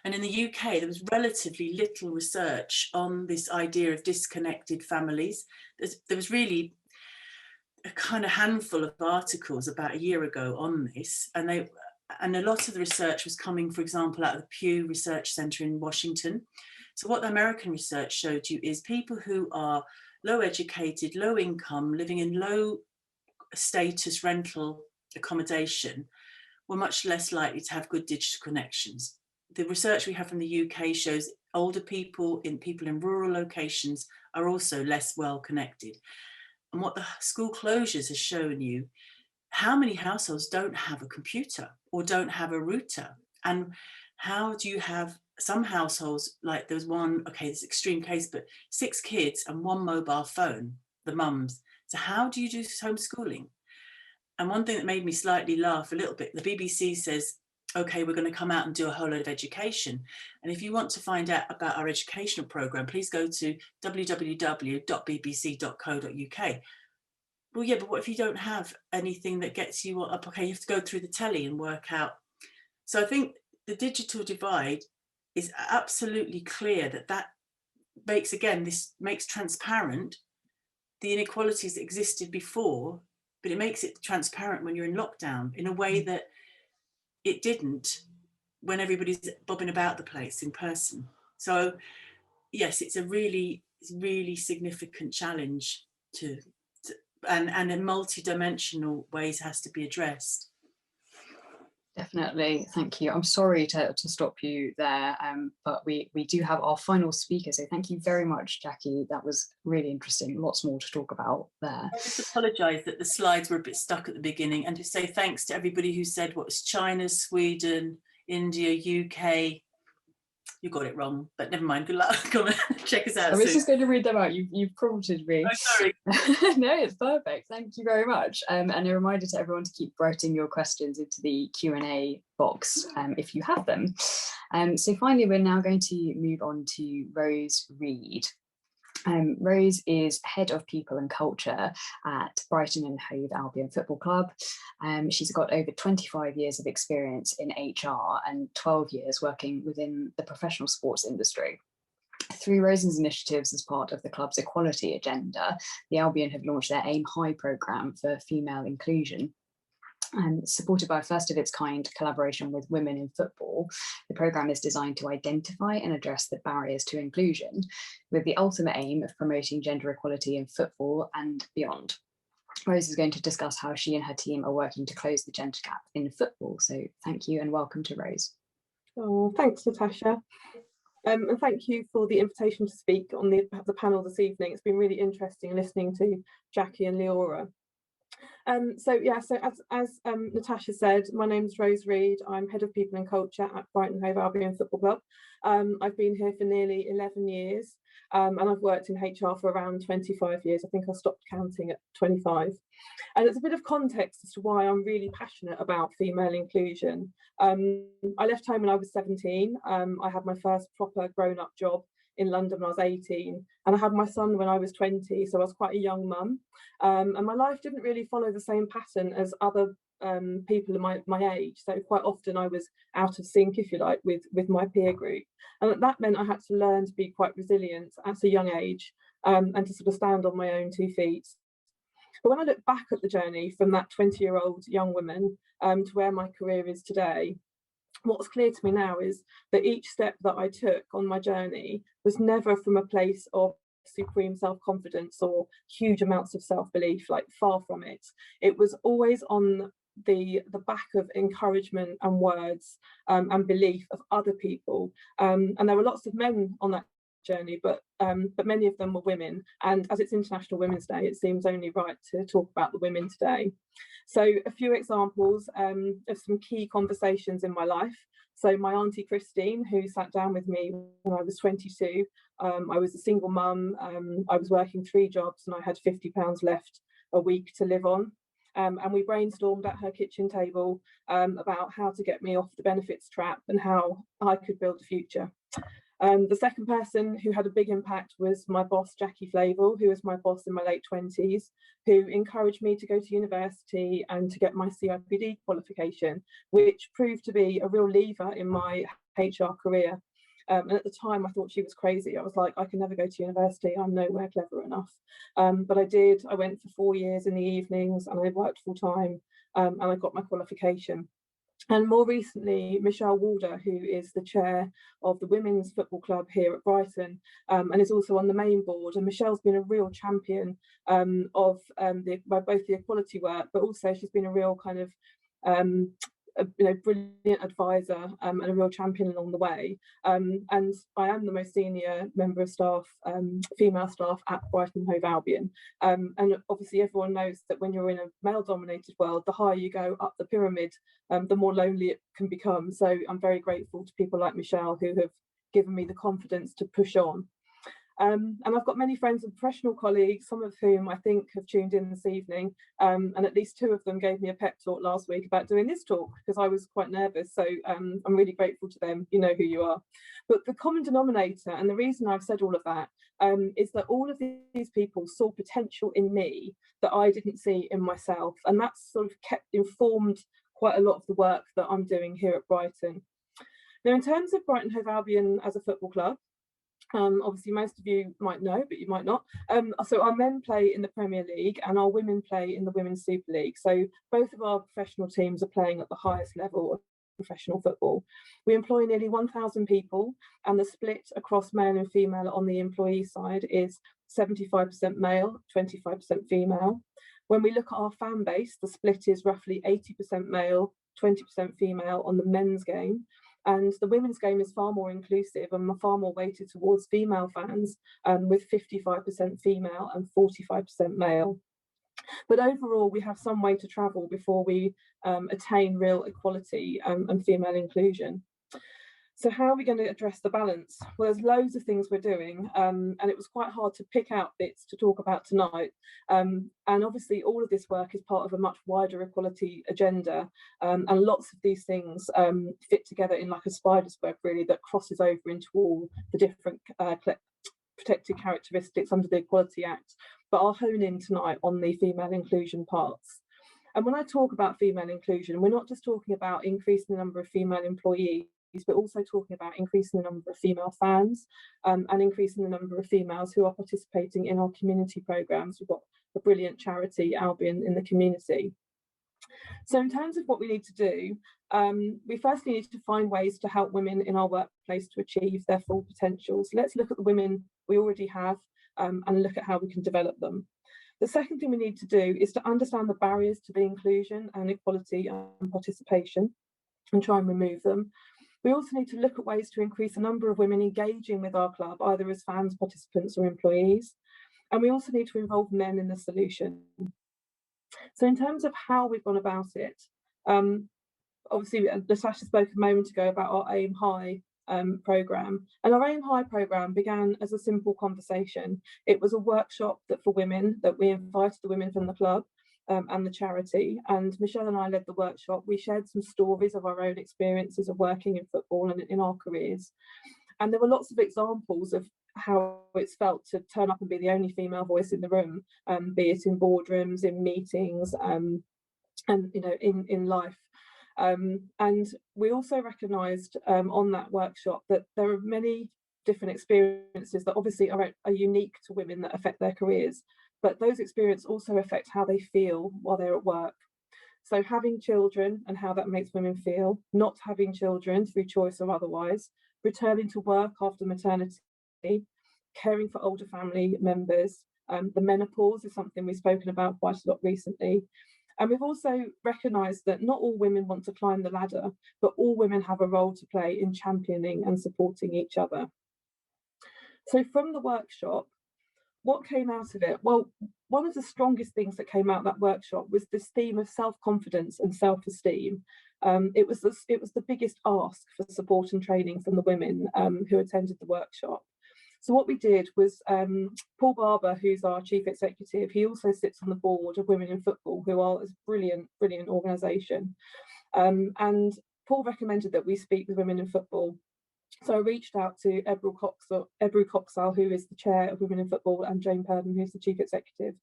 And in the UK, there was relatively little research on this idea of disconnected families. There was really a kind of handful of articles about a year ago on this, and a lot of the research was coming, for example, out of the Pew Research Center in Washington. So what the American research showed you is people who are low educated, low income, living in low status rental accommodation were much less likely to have good digital connections. The research we have from the UK shows older people in rural locations are also less well connected. And what the school closures has shown you, how many households don't have a computer or don't have a router? And how do you have some households, like there was one, okay, this extreme case, but 6 kids and 1 mobile phone, the mums. So how do you do homeschooling? And one thing that made me slightly laugh a little bit, the BBC says, okay, we're going to come out and do a whole load of education. And if you want to find out about our educational programme, please go to www.bbc.co.uk. Well, yeah, but what if you don't have anything that gets you up? Okay, you have to go through the telly and work out. So I think the digital divide is absolutely clear that makes, again, this makes transparent the inequalities that existed before, but it makes it transparent when you're in lockdown in a way that it didn't when everybody's bobbing about the place in person. So yes, it's a really significant challenge and in multi-dimensional ways has to be addressed. Definitely, thank you. I'm sorry to stop you there, but we do have our final speaker, so thank you very much, Jackie. That was really interesting, lots more to talk about there. I just apologise that the slides were a bit stuck at the beginning, and to say thanks to everybody who said what was China, Sweden, India, UK. You got it wrong, but never mind, good luck. Come and check us out. I was just going to read them out. You've prompted me. Oh, sorry. No, it's perfect. Thank you very much. And a reminder to everyone to keep writing your questions into the Q&A box if you have them. So finally, we're now going to move on to Rose Reed. Rose is Head of People and Culture at Brighton and Hove Albion Football Club. She's got over 25 years of experience in HR and 12 years working within the professional sports industry. Through Rose's initiatives as part of the club's equality agenda, the Albion have launched their Aim High programme for female inclusion. Supported by a first of its kind collaboration with Women in Football, the programme is designed to identify and address the barriers to inclusion, with the ultimate aim of promoting gender equality in football and beyond. Rose is going to discuss how she and her team are working to close the gender gap in football. So thank you and welcome to Rose. Oh, thanks, Natasha. And thank you for the invitation to speak on the panel this evening. It's been really interesting listening to Jackie and Liora. So as Natasha said, my name is Rose Reed. I'm Head of People and Culture at Brighton Hove Albion Football Club. I've been here for nearly 11 years and I've worked in HR for around 25 years. I think I stopped counting at 25. And it's a bit of context as to why I'm really passionate about female inclusion. I left home when I was 17. I had my first proper grown-up job in London when I was 18, and I had my son when I was 20, so I was quite a young mum. And my life didn't really follow the same pattern as other people in my age. So quite often I was out of sync, if you like, with my peer group. And that meant I had to learn to be quite resilient at a young age and to sort of stand on my own 2 feet. But when I look back at the journey from that 20-year-old young woman to where my career is today, what's clear to me now is that each step that I took on my journey was never from a place of supreme self-confidence or huge amounts of self-belief, like far from it. It was always on the back of encouragement and words and belief of other people. And there were lots of men on that journey, but many of them were women. And as it's International Women's Day, it seems only right to talk about the women today. So a few examples of some key conversations in my life. So my auntie Christine, who sat down with me when I was 22, I was a single mum, I was working 3 jobs and I had £50 left a week to live on. And we brainstormed at her kitchen table about how to get me off the benefits trap and how I could build a future. The second person who had a big impact was my boss, Jackie Flavel, who was my boss in my late 20s, who encouraged me to go to university and to get my CIPD qualification, which proved to be a real lever in my HR career. And at the time, I thought she was crazy. I was like, I can never go to university. I'm nowhere clever enough. But I did. I went for 4 years in the evenings and I worked full time and I got my qualification. And more recently, Michelle Walder, who is the chair of the Women's Football Club here at Brighton and is also on the main board. And Michelle's been a real champion of both the equality work, but also she's been a real kind of brilliant advisor and a real champion along the way. And I am the most senior member of staff, female staff at Brighton Hove Albion. And obviously everyone knows that when you're in a male-dominated world, the higher you go up the pyramid, the more lonely it can become. So I'm very grateful to people like Michelle who have given me the confidence to push on. And I've got many friends and professional colleagues, some of whom I think have tuned in this evening, and at least 2 of them gave me a pep talk last week about doing this talk because I was quite nervous. So I'm really grateful to them. You know who you are. But the common denominator, and the reason I've said all of that, is that all of these people saw potential in me that I didn't see in myself. And that's sort of informed quite a lot of the work that I'm doing here at Brighton. Now, in terms of Brighton Hove Albion as a football club, obviously most of you might know, but you might not. So our men play in the Premier League and our women play in the Women's Super League. So both of our professional teams are playing at the highest level of professional football. We employ nearly 1,000 people, and the split across male and female on the employee side is 75% male, 25% female. When we look at our fan base, the split is roughly 80% male, 20% female on the men's game. And the women's game is far more inclusive and far more weighted towards female fans, with 55% female and 45% male. But overall, we have some way to travel before we attain real equality and female inclusion. So how are we going to address the balance? Well, there's loads of things we're doing, and it was quite hard to pick out bits to talk about tonight. And obviously all of this work is part of a much wider equality agenda, and lots of these things fit together in like a spider's web, really, that crosses over into all the different protected characteristics under the Equality Act. But I'll hone in tonight on the female inclusion parts. And when I talk about female inclusion, we're not just talking about increasing the number of female employees, but also talking about increasing the number of female fans, and increasing the number of females who are participating in our community programmes. We've got a brilliant charity, Albion, in the community. So in terms of what we need to do, we firstly need to find ways to help women in our workplace to achieve their full potential. So let's look at the women we already have and look at how we can develop them. The second thing we need to do is to understand the barriers to the inclusion and equality and participation and try and remove them. We also need to look at ways to increase the number of women engaging with our club, either as fans, participants or employees. And we also need to involve men in the solution. So in terms of how we've gone about it, obviously Natasha spoke a moment ago about our Aim High programme. And our Aim High programme began as a simple conversation. It was a workshop for women that we invited the women from the club and the charity, and Michelle and I led the workshop. We shared some stories of our own experiences of working in football and in our careers, and there were lots of examples of how it's felt to turn up and be the only female voice in the room, be it in boardrooms, in meetings, and you know, in life. And we also recognised on that workshop that there are many different experiences that obviously are unique to women that affect their careers, but those experiences also affect how they feel while they're at work. So having children and how that makes women feel, not having children through choice or otherwise, returning to work after maternity, caring for older family members, the menopause is something we've spoken about quite a lot recently. And we've also recognised that not all women want to climb the ladder, but all women have a role to play in championing and supporting each other. So from the workshop, what came out of it? Well, one of the strongest things that came out of that workshop was this theme of self-confidence and self-esteem. It was the biggest ask for support and training from the women who attended the workshop. So what we did was, Paul Barber, who's our chief executive, he also sits on the board of Women in Football, who are a brilliant organisation. And Paul recommended that we speak with women in football. So I reached out to Ebru Coxall, who is the chair of Women in Football, and Jane Purdon, who's the chief executive.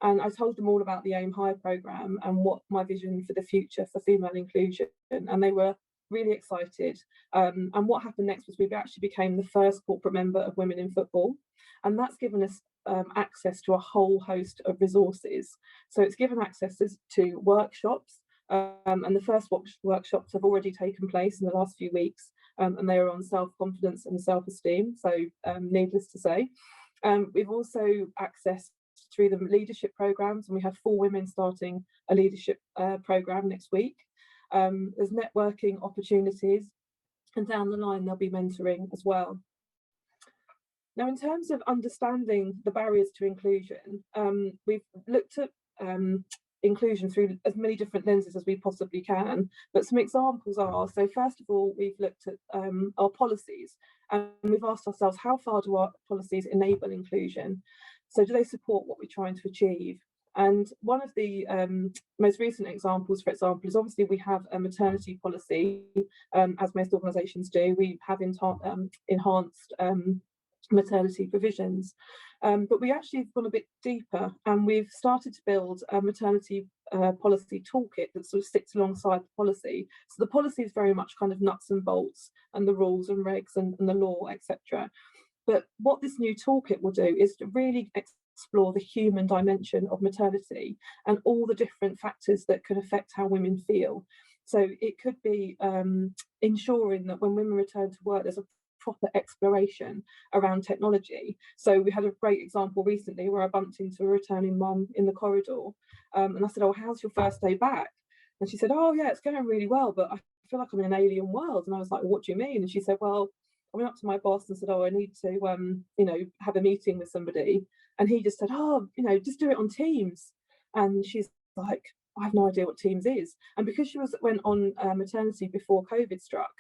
And I told them all about the Aim High programme and what my vision for the future for female inclusion. And they were really excited. And what happened next was we actually became the first corporate member of Women in Football. And that's given us access to a whole host of resources. So it's given access to workshops. And the first workshops have already taken place in the last few weeks. And they are on self-confidence and self-esteem, so needless to say. We've also accessed through the leadership programmes, and we have 4 women starting a leadership programme next week. There's networking opportunities, and down the line there'll be mentoring as well. Now, in terms of understanding the barriers to inclusion, we've looked at inclusion through as many different lenses as we possibly can, but some examples are, so first of all, we've looked at our policies, And we've asked ourselves, how far do our policies enable inclusion? So do they support what we're trying to achieve? And one of the most recent examples, for example, is obviously we have a maternity policy, as most organisations do. We have enhanced maternity provisions, but we actually have gone a bit deeper, and we've started to build a maternity policy toolkit that sort of sits alongside the policy. So the policy is very much kind of nuts and bolts and the rules and regs and the law, etc. But what this new toolkit will do is to really explore the human dimension of maternity and all the different factors that can affect how women feel. So it could be ensuring that when women return to work, there's a proper exploration around technology. So we had a great example recently where I bumped into a returning mum in the corridor, and I said, "Oh, how's your first day back?" And she said, "Oh yeah, it's going really well, but I feel like I'm in an alien world." And I was like, "What do you mean?" And she said, "Well, I went up to my boss and said, oh, I need to have a meeting with somebody." And he just said, "Oh, just do it on Teams." And she's like, "I have no idea what Teams is." And because she went on maternity before COVID struck,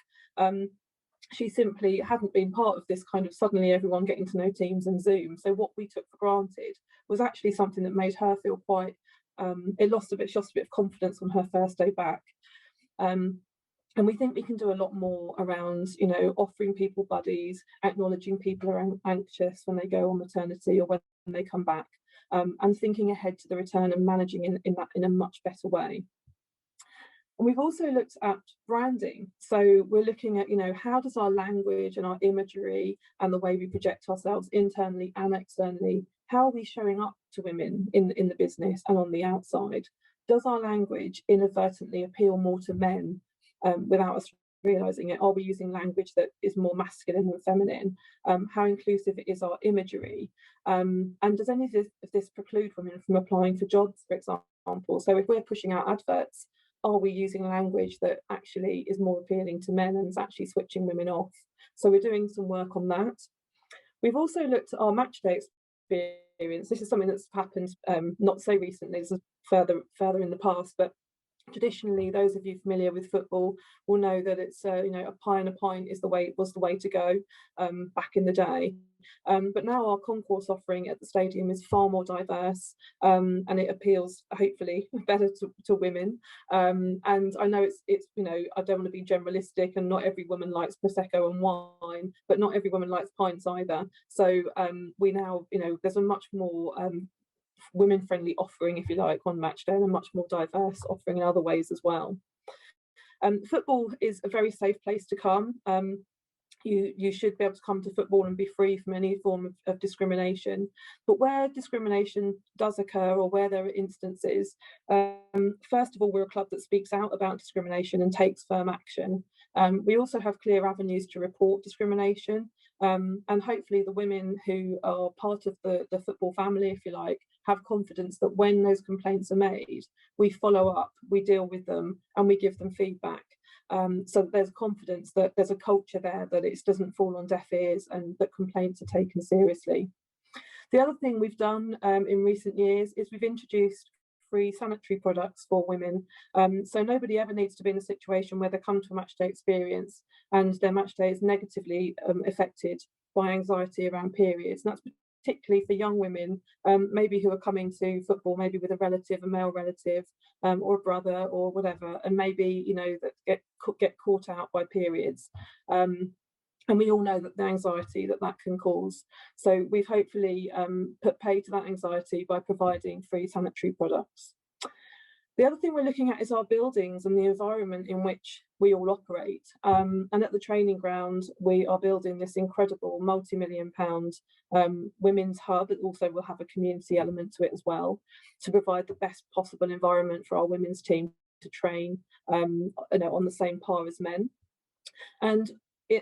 she simply hadn't been part of this kind of suddenly everyone getting to know Teams and Zoom. So what we took for granted was actually something that made her feel quite, she lost a bit of confidence on her first day back. And we think we can do a lot more around, offering people buddies, acknowledging people are anxious when they go on maternity or when they come back, and thinking ahead to the return and managing in a much better way. And we've also looked at branding. So we're looking at, how does our language and our imagery and the way we project ourselves internally and externally, how are we showing up to women in the business and on the outside? Does our language inadvertently appeal more to men without us realising it? Are we using language that is more masculine than feminine? How inclusive is our imagery? And does any of this preclude women from applying for jobs, for example? So if we're pushing out adverts, are we using language that actually is more appealing to men and is actually switching women off? So we're doing some work on that. We've also looked at our match day experience. This is something that's happened not so recently, this is further in the past, but traditionally, those of you familiar with football will know that it's a pie and a pint was the way to go back in the day. But now our concourse offering at the stadium is far more diverse, and it appeals hopefully better to women. And I know it's I don't want to be generalistic, and not every woman likes prosecco and wine, but not every woman likes pints either. So we now there's a much more women-friendly offering, if you like, on match day, and a much more diverse offering in other ways as well. Football is a very safe place to come. You should be able to come to football and be free from any form of discrimination. But where discrimination does occur, or where there are instances, first of all, we're a club that speaks out about discrimination and takes firm action. We also have clear avenues to report discrimination, and hopefully the women who are part of the football family, if you like, have confidence that when those complaints are made, we follow up, we deal with them, and we give them feedback. So that there's confidence that there's a culture there, that it doesn't fall on deaf ears, and that complaints are taken seriously. The other thing we've done in recent years is we've introduced free sanitary products for women. So nobody ever needs to be in a situation where they come to a match day experience and their match day is negatively affected by anxiety around periods. And that's particularly for young women, maybe who are coming to football, maybe with a relative, a male relative, or a brother or whatever, and maybe that get caught out by periods. And we all know that the anxiety that can cause. So we've hopefully put pay to that anxiety by providing free sanitary products. The other thing we're looking at is our buildings and the environment in which we all operate. And at the training ground, we are building this incredible multi-million-pound women's hub that also will have a community element to it as well, to provide the best possible environment for our women's team to train on the same par as men. And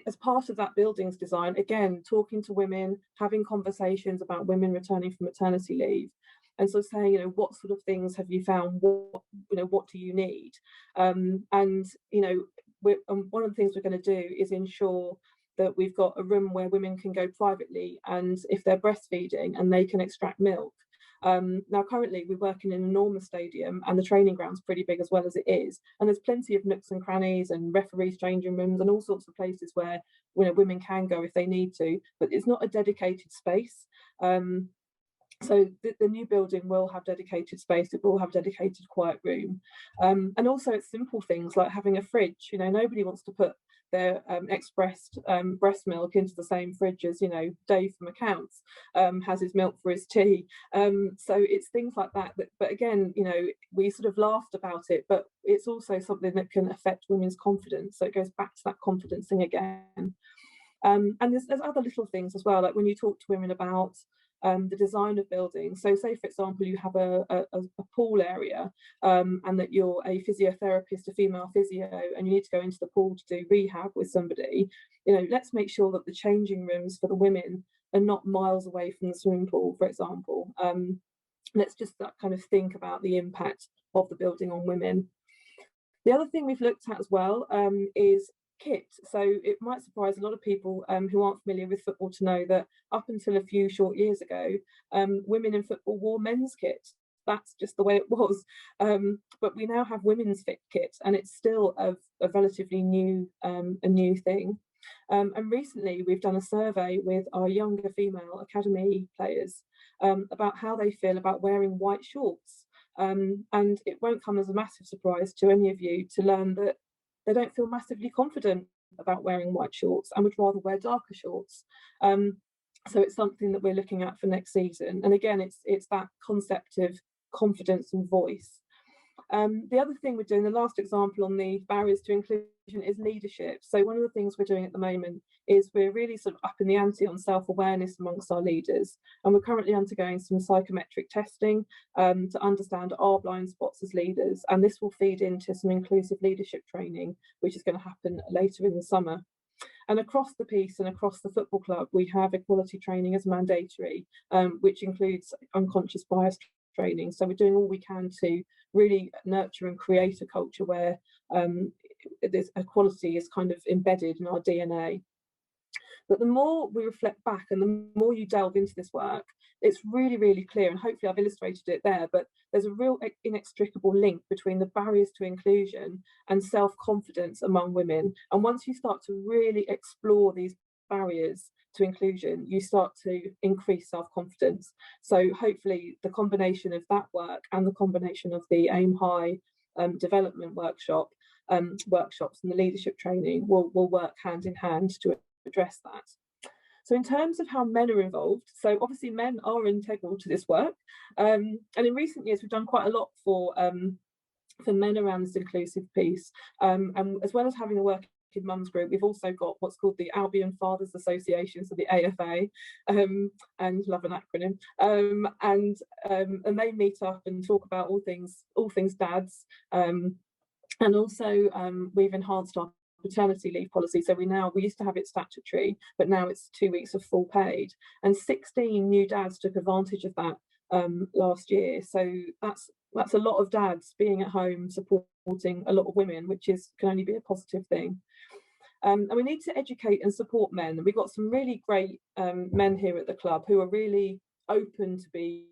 as part of that buildings design, again, talking to women, having conversations about women returning from maternity leave, and so saying, what sort of things have you found? What do you need? And one of the things we're going to do is ensure that we've got a room where women can go privately, and if they're breastfeeding and they can extract milk, Now, currently we work in an enormous stadium, and the training ground's pretty big as well as it is. And there's plenty of nooks and crannies and referees' changing rooms and all sorts of places where women can go if they need to, but it's not a dedicated space. So the new building will have dedicated space, it will have dedicated quiet room. And also it's simple things like having a fridge. Nobody wants to put their expressed breast milk into the same fridge as, Dave from accounts has his milk for his tea. So it's things like that. But again, we sort of laughed about it, but it's also something that can affect women's confidence. So it goes back to that confidence thing again. And there's other little things as well, like when you talk to women about the design of buildings. So say, for example, you have a pool area and that you're a physiotherapist, a female physio, and you need to go into the pool to do rehab with somebody. Let's make sure that the changing rooms for the women are not miles away from the swimming pool, for example. Let's just kind of think about the impact of the building on women. The other thing we've looked at as well is kit. So it might surprise a lot of people who aren't familiar with football to know that up until a few short years ago, women in football wore men's kit. That's just the way it was. But we now have women's fit kit, and it's still a relatively new thing. And recently we've done a survey with our younger female academy players about how they feel about wearing white shorts. And it won't come as a massive surprise to any of you to learn that they don't feel massively confident about wearing white shorts and would rather wear darker shorts. So it's something that we're looking at for next season. And again, it's that concept of confidence and voice. The other thing we're doing, the last example on the barriers to inclusion, is leadership. So one of the things we're doing at the moment is we're really sort of up in the ante on self-awareness amongst our leaders. And we're currently undergoing some psychometric testing to understand our blind spots as leaders. And this will feed into some inclusive leadership training, which is going to happen later in the summer. And across the piece and across the football club, we have equality training as mandatory, which includes unconscious bias training. So we're doing all we can to really nurture and create a culture where this equality is kind of embedded in our DNA. But the more we reflect back and the more you delve into this work, it's really, really clear, and hopefully I've illustrated it there, but there's a real inextricable link between the barriers to inclusion and self-confidence among women. And once you start to really explore these barriers to inclusion, you start to increase self-confidence. So hopefully the combination of that work and the combination of the Aim High development workshops and the leadership training will work hand in hand to address that. So in terms of how men are involved, so obviously men are integral to this work, and in recent years we've done quite a lot for men around this inclusive piece, and as well as having a working mums group, we've also got what's called the Albion Fathers Association, so the AFA, and love an acronym, and they meet up and talk about all things dads, and also we've enhanced our paternity leave policy. So we used to have it statutory, but now it's 2 weeks of full paid, and 16 new dads took advantage of that last year. So that's a lot of dads being at home supporting a lot of women, which can only be a positive thing. And we need to educate and support men. And we've got some really great men here at the club who are really open to be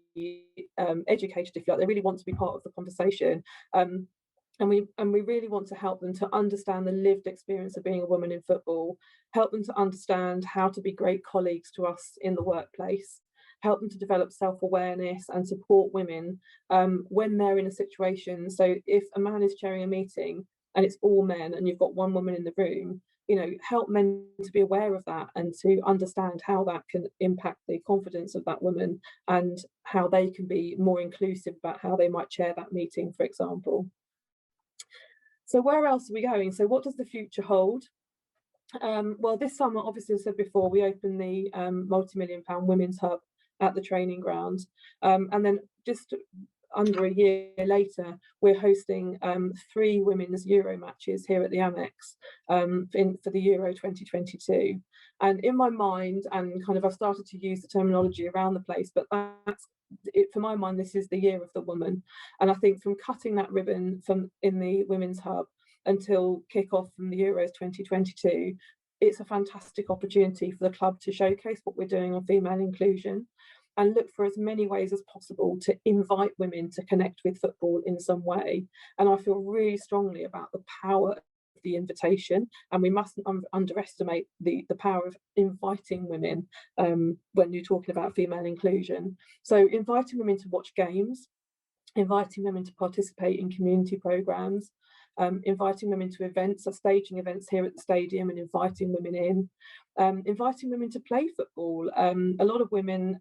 educated, if you like. They really want to be part of the conversation. And we really want to help them to understand the lived experience of being a woman in football, help them to understand how to be great colleagues to us in the workplace, help them to develop self-awareness and support women when they're in a situation. So if a man is chairing a meeting and it's all men and you've got one woman in the room, help men to be aware of that and to understand how that can impact the confidence of that woman and how they can be more inclusive about how they might chair that meeting, for example. So where else are we going? So what does the future hold? Well, this summer, obviously, as I said before, we opened the multi-million-pound women's hub at the training ground. And then just under a year later, we're hosting 3 women's Euro matches here at the Amex for the Euro 2022. And in my mind, and kind of I've started to use the terminology around the place, but that's it, for my mind, this is the year of the woman. And I think from cutting that ribbon in the women's hub until kick-off from the Euros 2022, it's a fantastic opportunity for the club to showcase what we're doing on female inclusion. and look for as many ways as possible to invite women to connect with football in some way. And I feel really strongly about the power of the invitation, and we mustn't underestimate the power of inviting women when you're talking about female inclusion. So inviting women to watch games, inviting women to participate in community programmes, inviting women to events, or staging events here at the stadium and inviting women in, inviting women to play football. A lot of women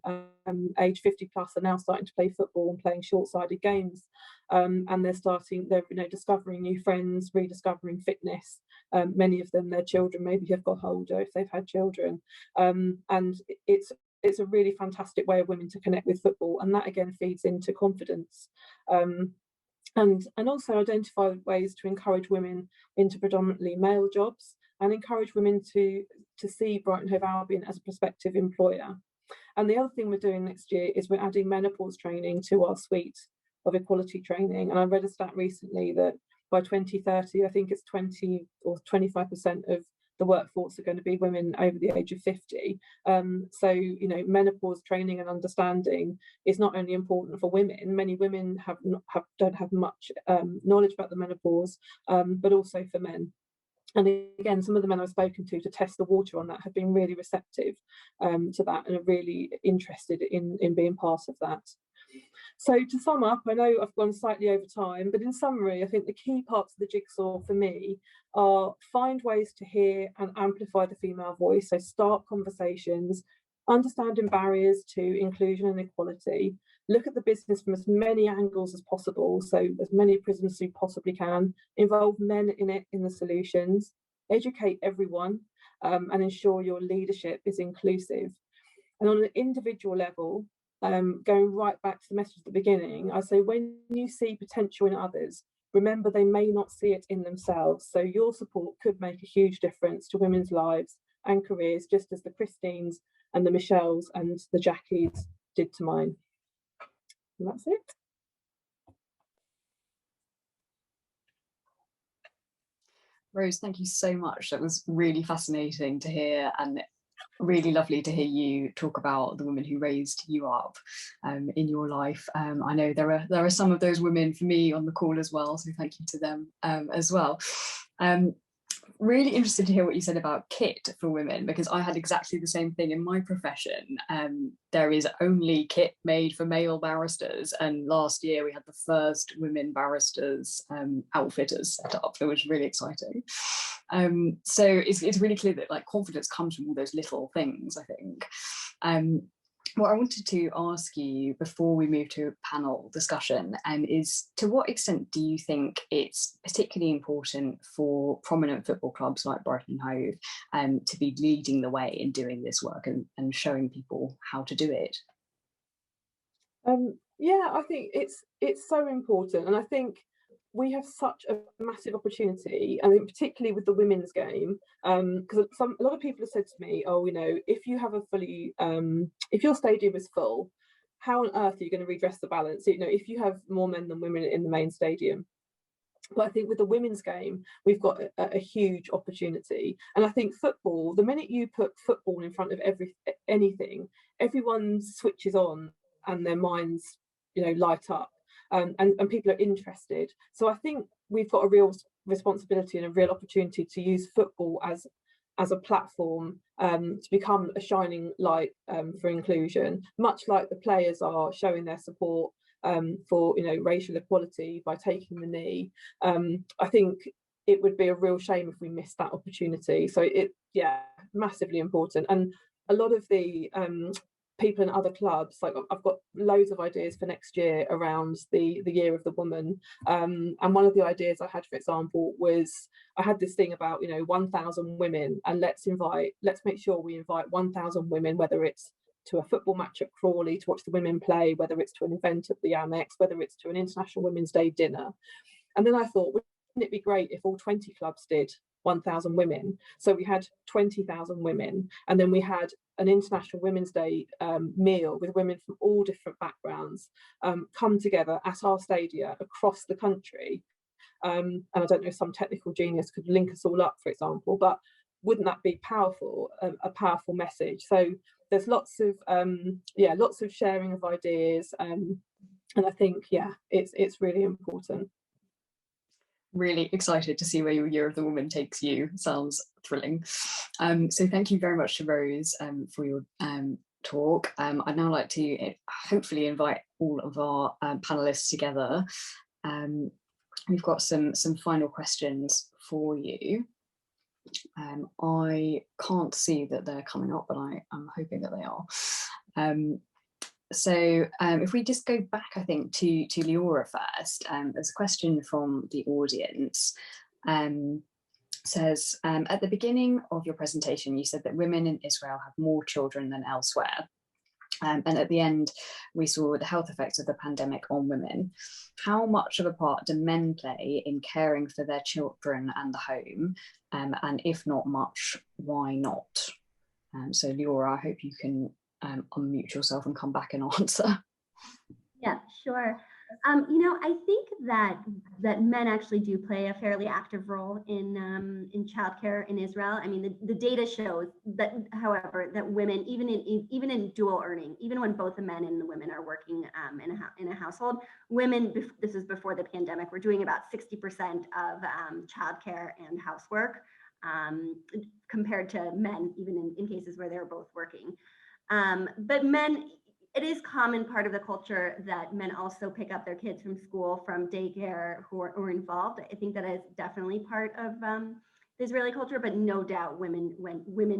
age 50 plus are now starting to play football and playing short-sided games, and they're discovering new friends, rediscovering fitness. Many of them, their children maybe have got older if they've had children, and it's a really fantastic way of women to connect with football, and that again feeds into confidence. And also identify ways to encourage women into predominantly male jobs, and encourage women to see Brighton Hove Albion as a prospective employer. And the other thing we're doing next year is we're adding menopause training to our suite of equality training. And I read a stat recently that by 2030, I think it's 20 or 25% of the workforce are going to be women over the age of 50. So, menopause training and understanding is not only important for women. Many women don't have much knowledge about the menopause, but also for men. And again, some of the men I've spoken to test the water on that have been really receptive to that, and are really interested in being part of that. So to sum up, I know I've gone slightly over time, but in summary, I think the key parts of the jigsaw for me are find ways to hear and amplify the female voice. So start conversations, understanding barriers to inclusion and equality, look at the business from as many angles as possible, so as many prisms as you possibly can, involve men in the solutions, educate everyone, and ensure your leadership is inclusive. And on an individual level, going right back to the message at the beginning, I say when you see potential in others, remember they may not see it in themselves. So your support could make a huge difference to women's lives and careers, just as the Christines and the Michelles and the Jackies did to mine. And that's it. Rose, thank you so much. That was really fascinating to hear, and really lovely to hear you talk about the women who raised you up in your life. I know there are some of those women for me on the call as well, so thank you to them as well. Really interested to hear what you said about kit for women, because I had exactly the same thing in my profession. There is only kit made for male barristers, and last year we had the first women barristers outfitters set up. It was really exciting. So it's really clear that like confidence comes from all those little things, I think. What I wanted to ask you before we move to a panel discussion is, to what extent do you think it's particularly important for prominent football clubs like Brighton Hove to be leading the way in doing this work and showing people how to do it? Yeah, I think it's so important, and I think we have such a massive opportunity, and particularly with the women's game, because a lot of people have said to me, oh, if you have a fully, if your stadium is full, how on earth are you going to redress the balance? If you have more men than women in the main stadium. But I think with the women's game, we've got a huge opportunity. And I think football, the minute you put football in front of anything, everyone switches on and their minds, light up. And people are interested. So I think we've got a real responsibility and a real opportunity to use football as a platform to become a shining light for inclusion, much like the players are showing their support for racial equality by taking the knee. I think it would be a real shame if we missed that opportunity. So massively important. And a lot of the people in other clubs, like I've got loads of ideas for next year around the year of the woman, and one of the ideas I had, for example, was I had this thing about 1,000 women, and let's make sure we invite 1,000 women, whether it's to a football match at Crawley to watch the women play, whether it's to an event at the Amex, whether it's to an International Women's Day dinner. And then I thought, wouldn't it be great if all 20 clubs did 1,000 women? So we had 20,000 women, and then we had an International Women's Day meal with women from all different backgrounds come together at our stadia across the country. And I don't know if some technical genius could link us all up, for example, but wouldn't that be powerful, a powerful message? So there's lots of lots of sharing of ideas, and I think it's really important. Really excited to see where your Year of the Woman takes you. Sounds thrilling. So thank you very much to Rose for your talk. I'd now like to hopefully invite all of our panelists together. We've got some final questions for you. I can't see that they're coming up, but I'm hoping that they are. So if we just go back, I think, to Liora first, there's a question from the audience. Says, at the beginning of your presentation, you said that women in Israel have more children than elsewhere. And at the end, we saw the health effects of the pandemic on women. How much of a part do men play in caring for their children and the home? And if not much, why not? So Liora, I hope you can unmute yourself and come back and answer. Yeah, sure. I think that men actually do play a fairly active role in childcare in Israel. I mean, the data shows that, however, that women, even in dual earning, even when both the men and the women are working in a household, women, this is before the pandemic, were doing about 60% of childcare and housework compared to men, even in cases where they're both working. But men, it is common part of the culture that men also pick up their kids from school, from daycare, who are involved. I think that is definitely part of the Israeli culture, but no doubt women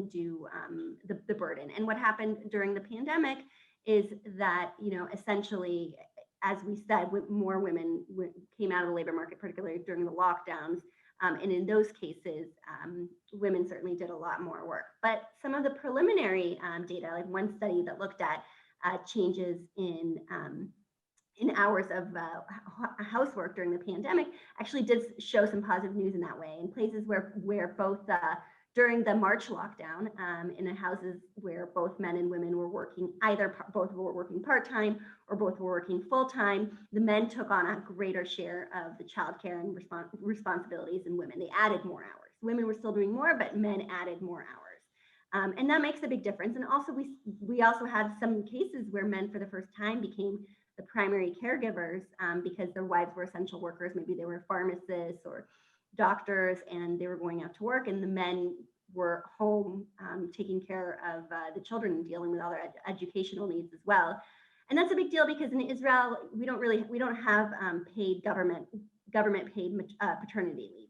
do the burden. And what happened during the pandemic is that, essentially, as we said, more women came out of the labor market, particularly during the lockdowns. And in those cases, women certainly did a lot more work. But some of the preliminary data, like one study that looked at changes in hours of housework during the pandemic, actually did show some positive news in that way. In places where both during the March lockdown, in the houses where both men and women were working, both were working part-time or both were working full-time, the men took on a greater share of the childcare and responsibilities than women. They added more hours. Women were still doing more, but men added more hours. And that makes a big difference. And also we also had some cases where men for the first time became the primary caregivers because their wives were essential workers. Maybe they were pharmacists or doctors, and they were going out to work, and the men were home taking care of the children and dealing with all their educational needs as well. And that's a big deal because in Israel we don't have paid government paid paternity leave.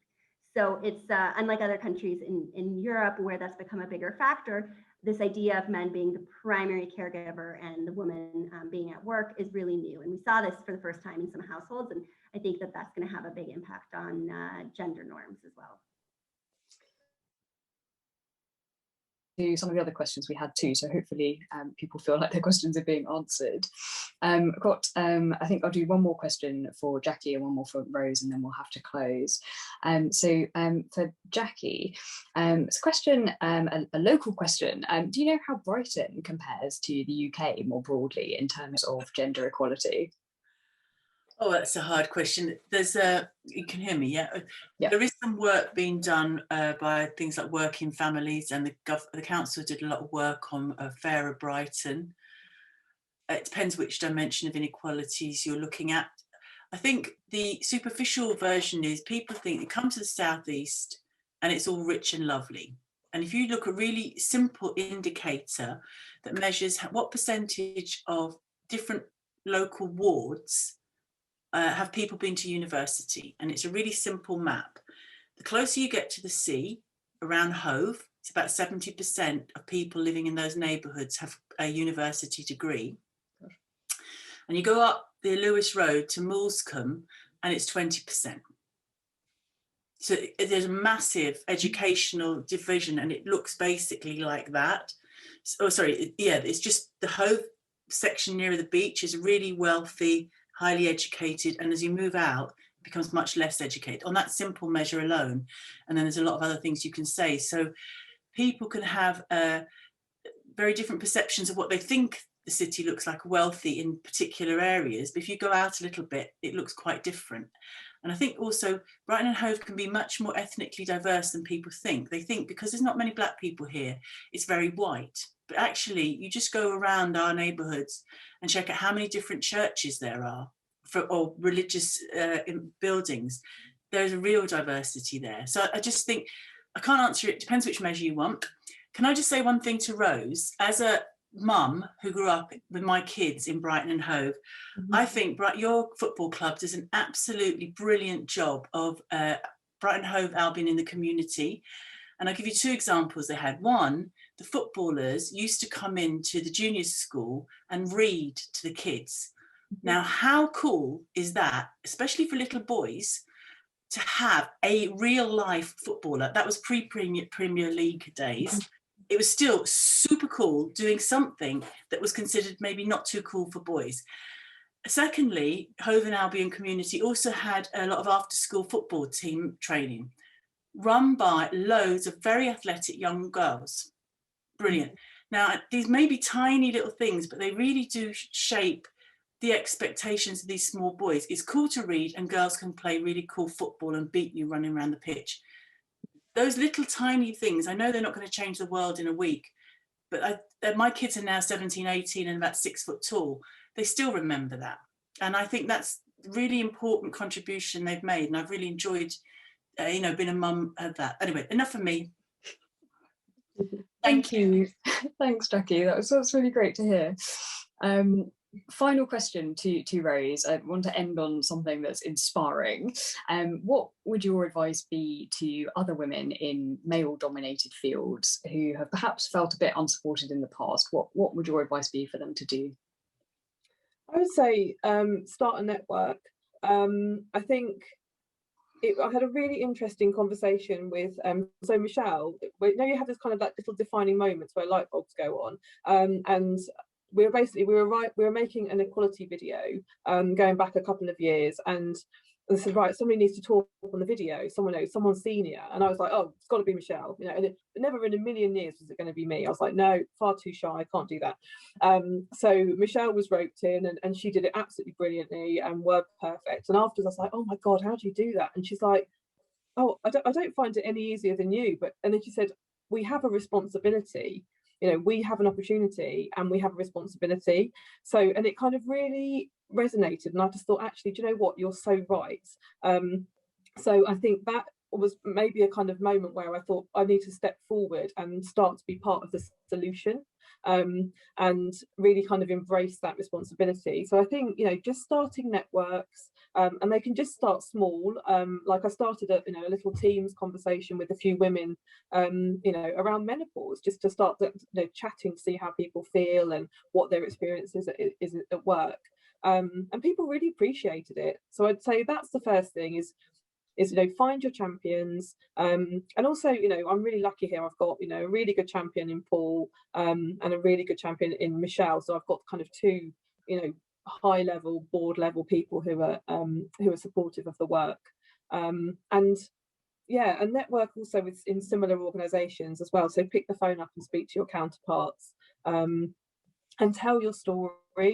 So it's unlike other countries in Europe where that's become a bigger factor. This idea of men being the primary caregiver and the woman being at work is really new. And we saw this for the first time in some households. And I think that that's going to have a big impact on gender norms as well. To some of the other questions we had too, so hopefully people feel like their questions are being answered. I've got, I think I'll do one more question for Jackie and one more for Rose, and then we'll have to close. So for Jackie, it's a question, a local question. Do you know how Brighton compares to the UK more broadly in terms of gender equality? Oh, that's a hard question. There's you can hear me, yeah? Yeah. There is some work being done by things like Working Families, and the council did a lot of work on Fairer Brighton. It depends which dimension of inequalities you're looking at. I think the superficial version is people think they come to the southeast and it's all rich and lovely. And if you look at a really simple indicator that measures what percentage of different local wards have people been to university, and it's a really simple map. The closer you get to the sea, around Hove, it's about 70% of people living in those neighbourhoods have a university degree. And you go up the Lewis Road to Moulscombe and it's 20%. So there's a massive educational division, and it looks basically like that. Oh, sorry, yeah, it's just the Hove section near the beach is really wealthy, highly educated, and as you move out, it becomes much less educated on that simple measure alone. And then there's a lot of other things you can say. So people can have very different perceptions of what they think the city looks like wealthy in particular areas, but if you go out a little bit, it looks quite different. And I think also Brighton and Hove can be much more ethnically diverse than people think. They think because there's not many black people here, it's very white. but actually you just go around our neighbourhoods and check out how many different churches there are or religious buildings. There's a real diversity there. So I just think, I can't answer it, depends which measure you want. Can I just say one thing to Rose? As a mum who grew up with my kids in Brighton and Hove, I think your football club does an absolutely brilliant job of Brighton Hove Albion in the community. And I'll give you 2 examples they had. One, the footballers used to come into the junior school and read to the kids. Now, how cool is that, especially for little boys, to have a real life footballer? That was pre-Premier League days. It was still super cool doing something that was considered maybe not too cool for boys. Secondly, Hove and Albion community also had a lot of after-school football team training run by loads of very athletic young girls. Brilliant. Now, these may be tiny little things, but they really do shape the expectations of these small boys. It's cool to read and girls can play really cool football and beat you running around the pitch. Those little tiny things, I know they're not going to change the world in a week, but my kids are now 17, 18 and about 6 foot tall. They still remember that. And I think that's really important contribution they've made. And I've really enjoyed, being a mum of that. Anyway, enough of me. Thank you. Thanks, Jackie. That's really great to hear. Final question to Rose. I want to end on something that's inspiring. What would your advice be to other women in male-dominated fields who have perhaps felt a bit unsupported in the past? What would your advice be for them to do? I would say start a network. I think I had a really interesting conversation with so Michelle. You have this kind of like little defining moments where light bulbs go on, and we were making an equality video going back a couple of years, and I said, right, somebody needs to talk on the video, someone senior, and I was like, oh, it's got to be Michelle, and never in a million years was it going to be me. I was like, no, far too shy, I can't do that. So Michelle was roped in, and she did it absolutely brilliantly and word perfect. And afterwards I was like, oh my god, how do you do that? And she's like, oh, I don't find it any easier than you. And then she said, we have a responsibility, we have an opportunity and we have a responsibility. So, and it kind of really resonated, and I just thought, actually, do you know what, you're so right. So I think that was maybe a kind of moment where I thought I need to step forward and start to be part of the solution, and really kind of embrace that responsibility. So I think, just starting networks, and they can just start small. Like I started a little Teams conversation with a few women, around menopause, just to start chatting to see how people feel and what their experience is at work. And people really appreciated it. So I'd say that's the first thing is find your champions, and also I'm really lucky here. I've got a really good champion in Paul, and a really good champion in Michelle. So I've got kind of 2 high level, board level people who are supportive of the work, and network also in similar organisations as well. So pick the phone up and speak to your counterparts, and tell your story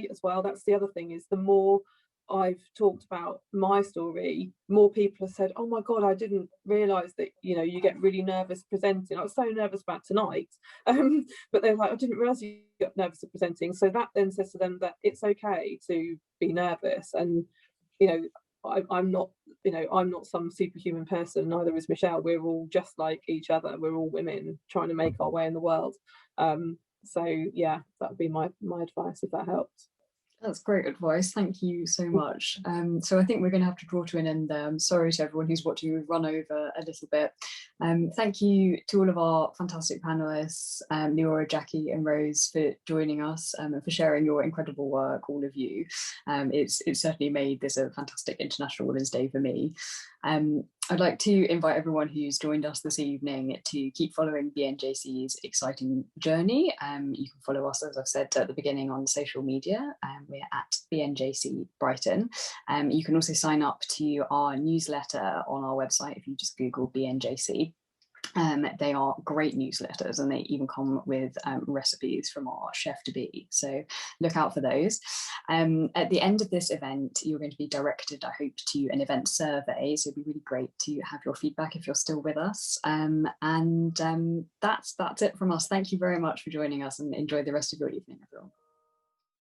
as well. That's the other thing, is the more I've talked about my story, more people have said, oh my god, I didn't realise that you get really nervous presenting. I was so nervous about tonight, but they're like, I didn't realise you got nervous at presenting. So that then says to them that it's okay to be nervous, and I'm not some superhuman person, neither is Michelle. We're all just like each other. We're all women trying to make our way in the world. So yeah, that would be my advice, if that helps. That's great advice. Thank you so much. So I think we're going to have to draw to an end there. I'm sorry to everyone who's watching. We've run over a little bit. Thank you to all of our fantastic panellists, Liora, Jackie and Rose, for joining us, and for sharing your incredible work, all of you. It's certainly made this a fantastic International Women's Day for me. I'd like to invite everyone who's joined us this evening to keep following BNJC's exciting journey. You can follow us, as I've said at the beginning, on social media. We're at BNJC Brighton. You can also sign up to our newsletter on our website if you just Google BNJC. They are great newsletters, and they even come with recipes from our chef-to-be. So look out for those. At the end of this event, you're going to be directed, I hope, to an event survey. So it'd be really great to have your feedback if you're still with us. That's it from us. Thank you very much for joining us, and enjoy the rest of your evening, everyone.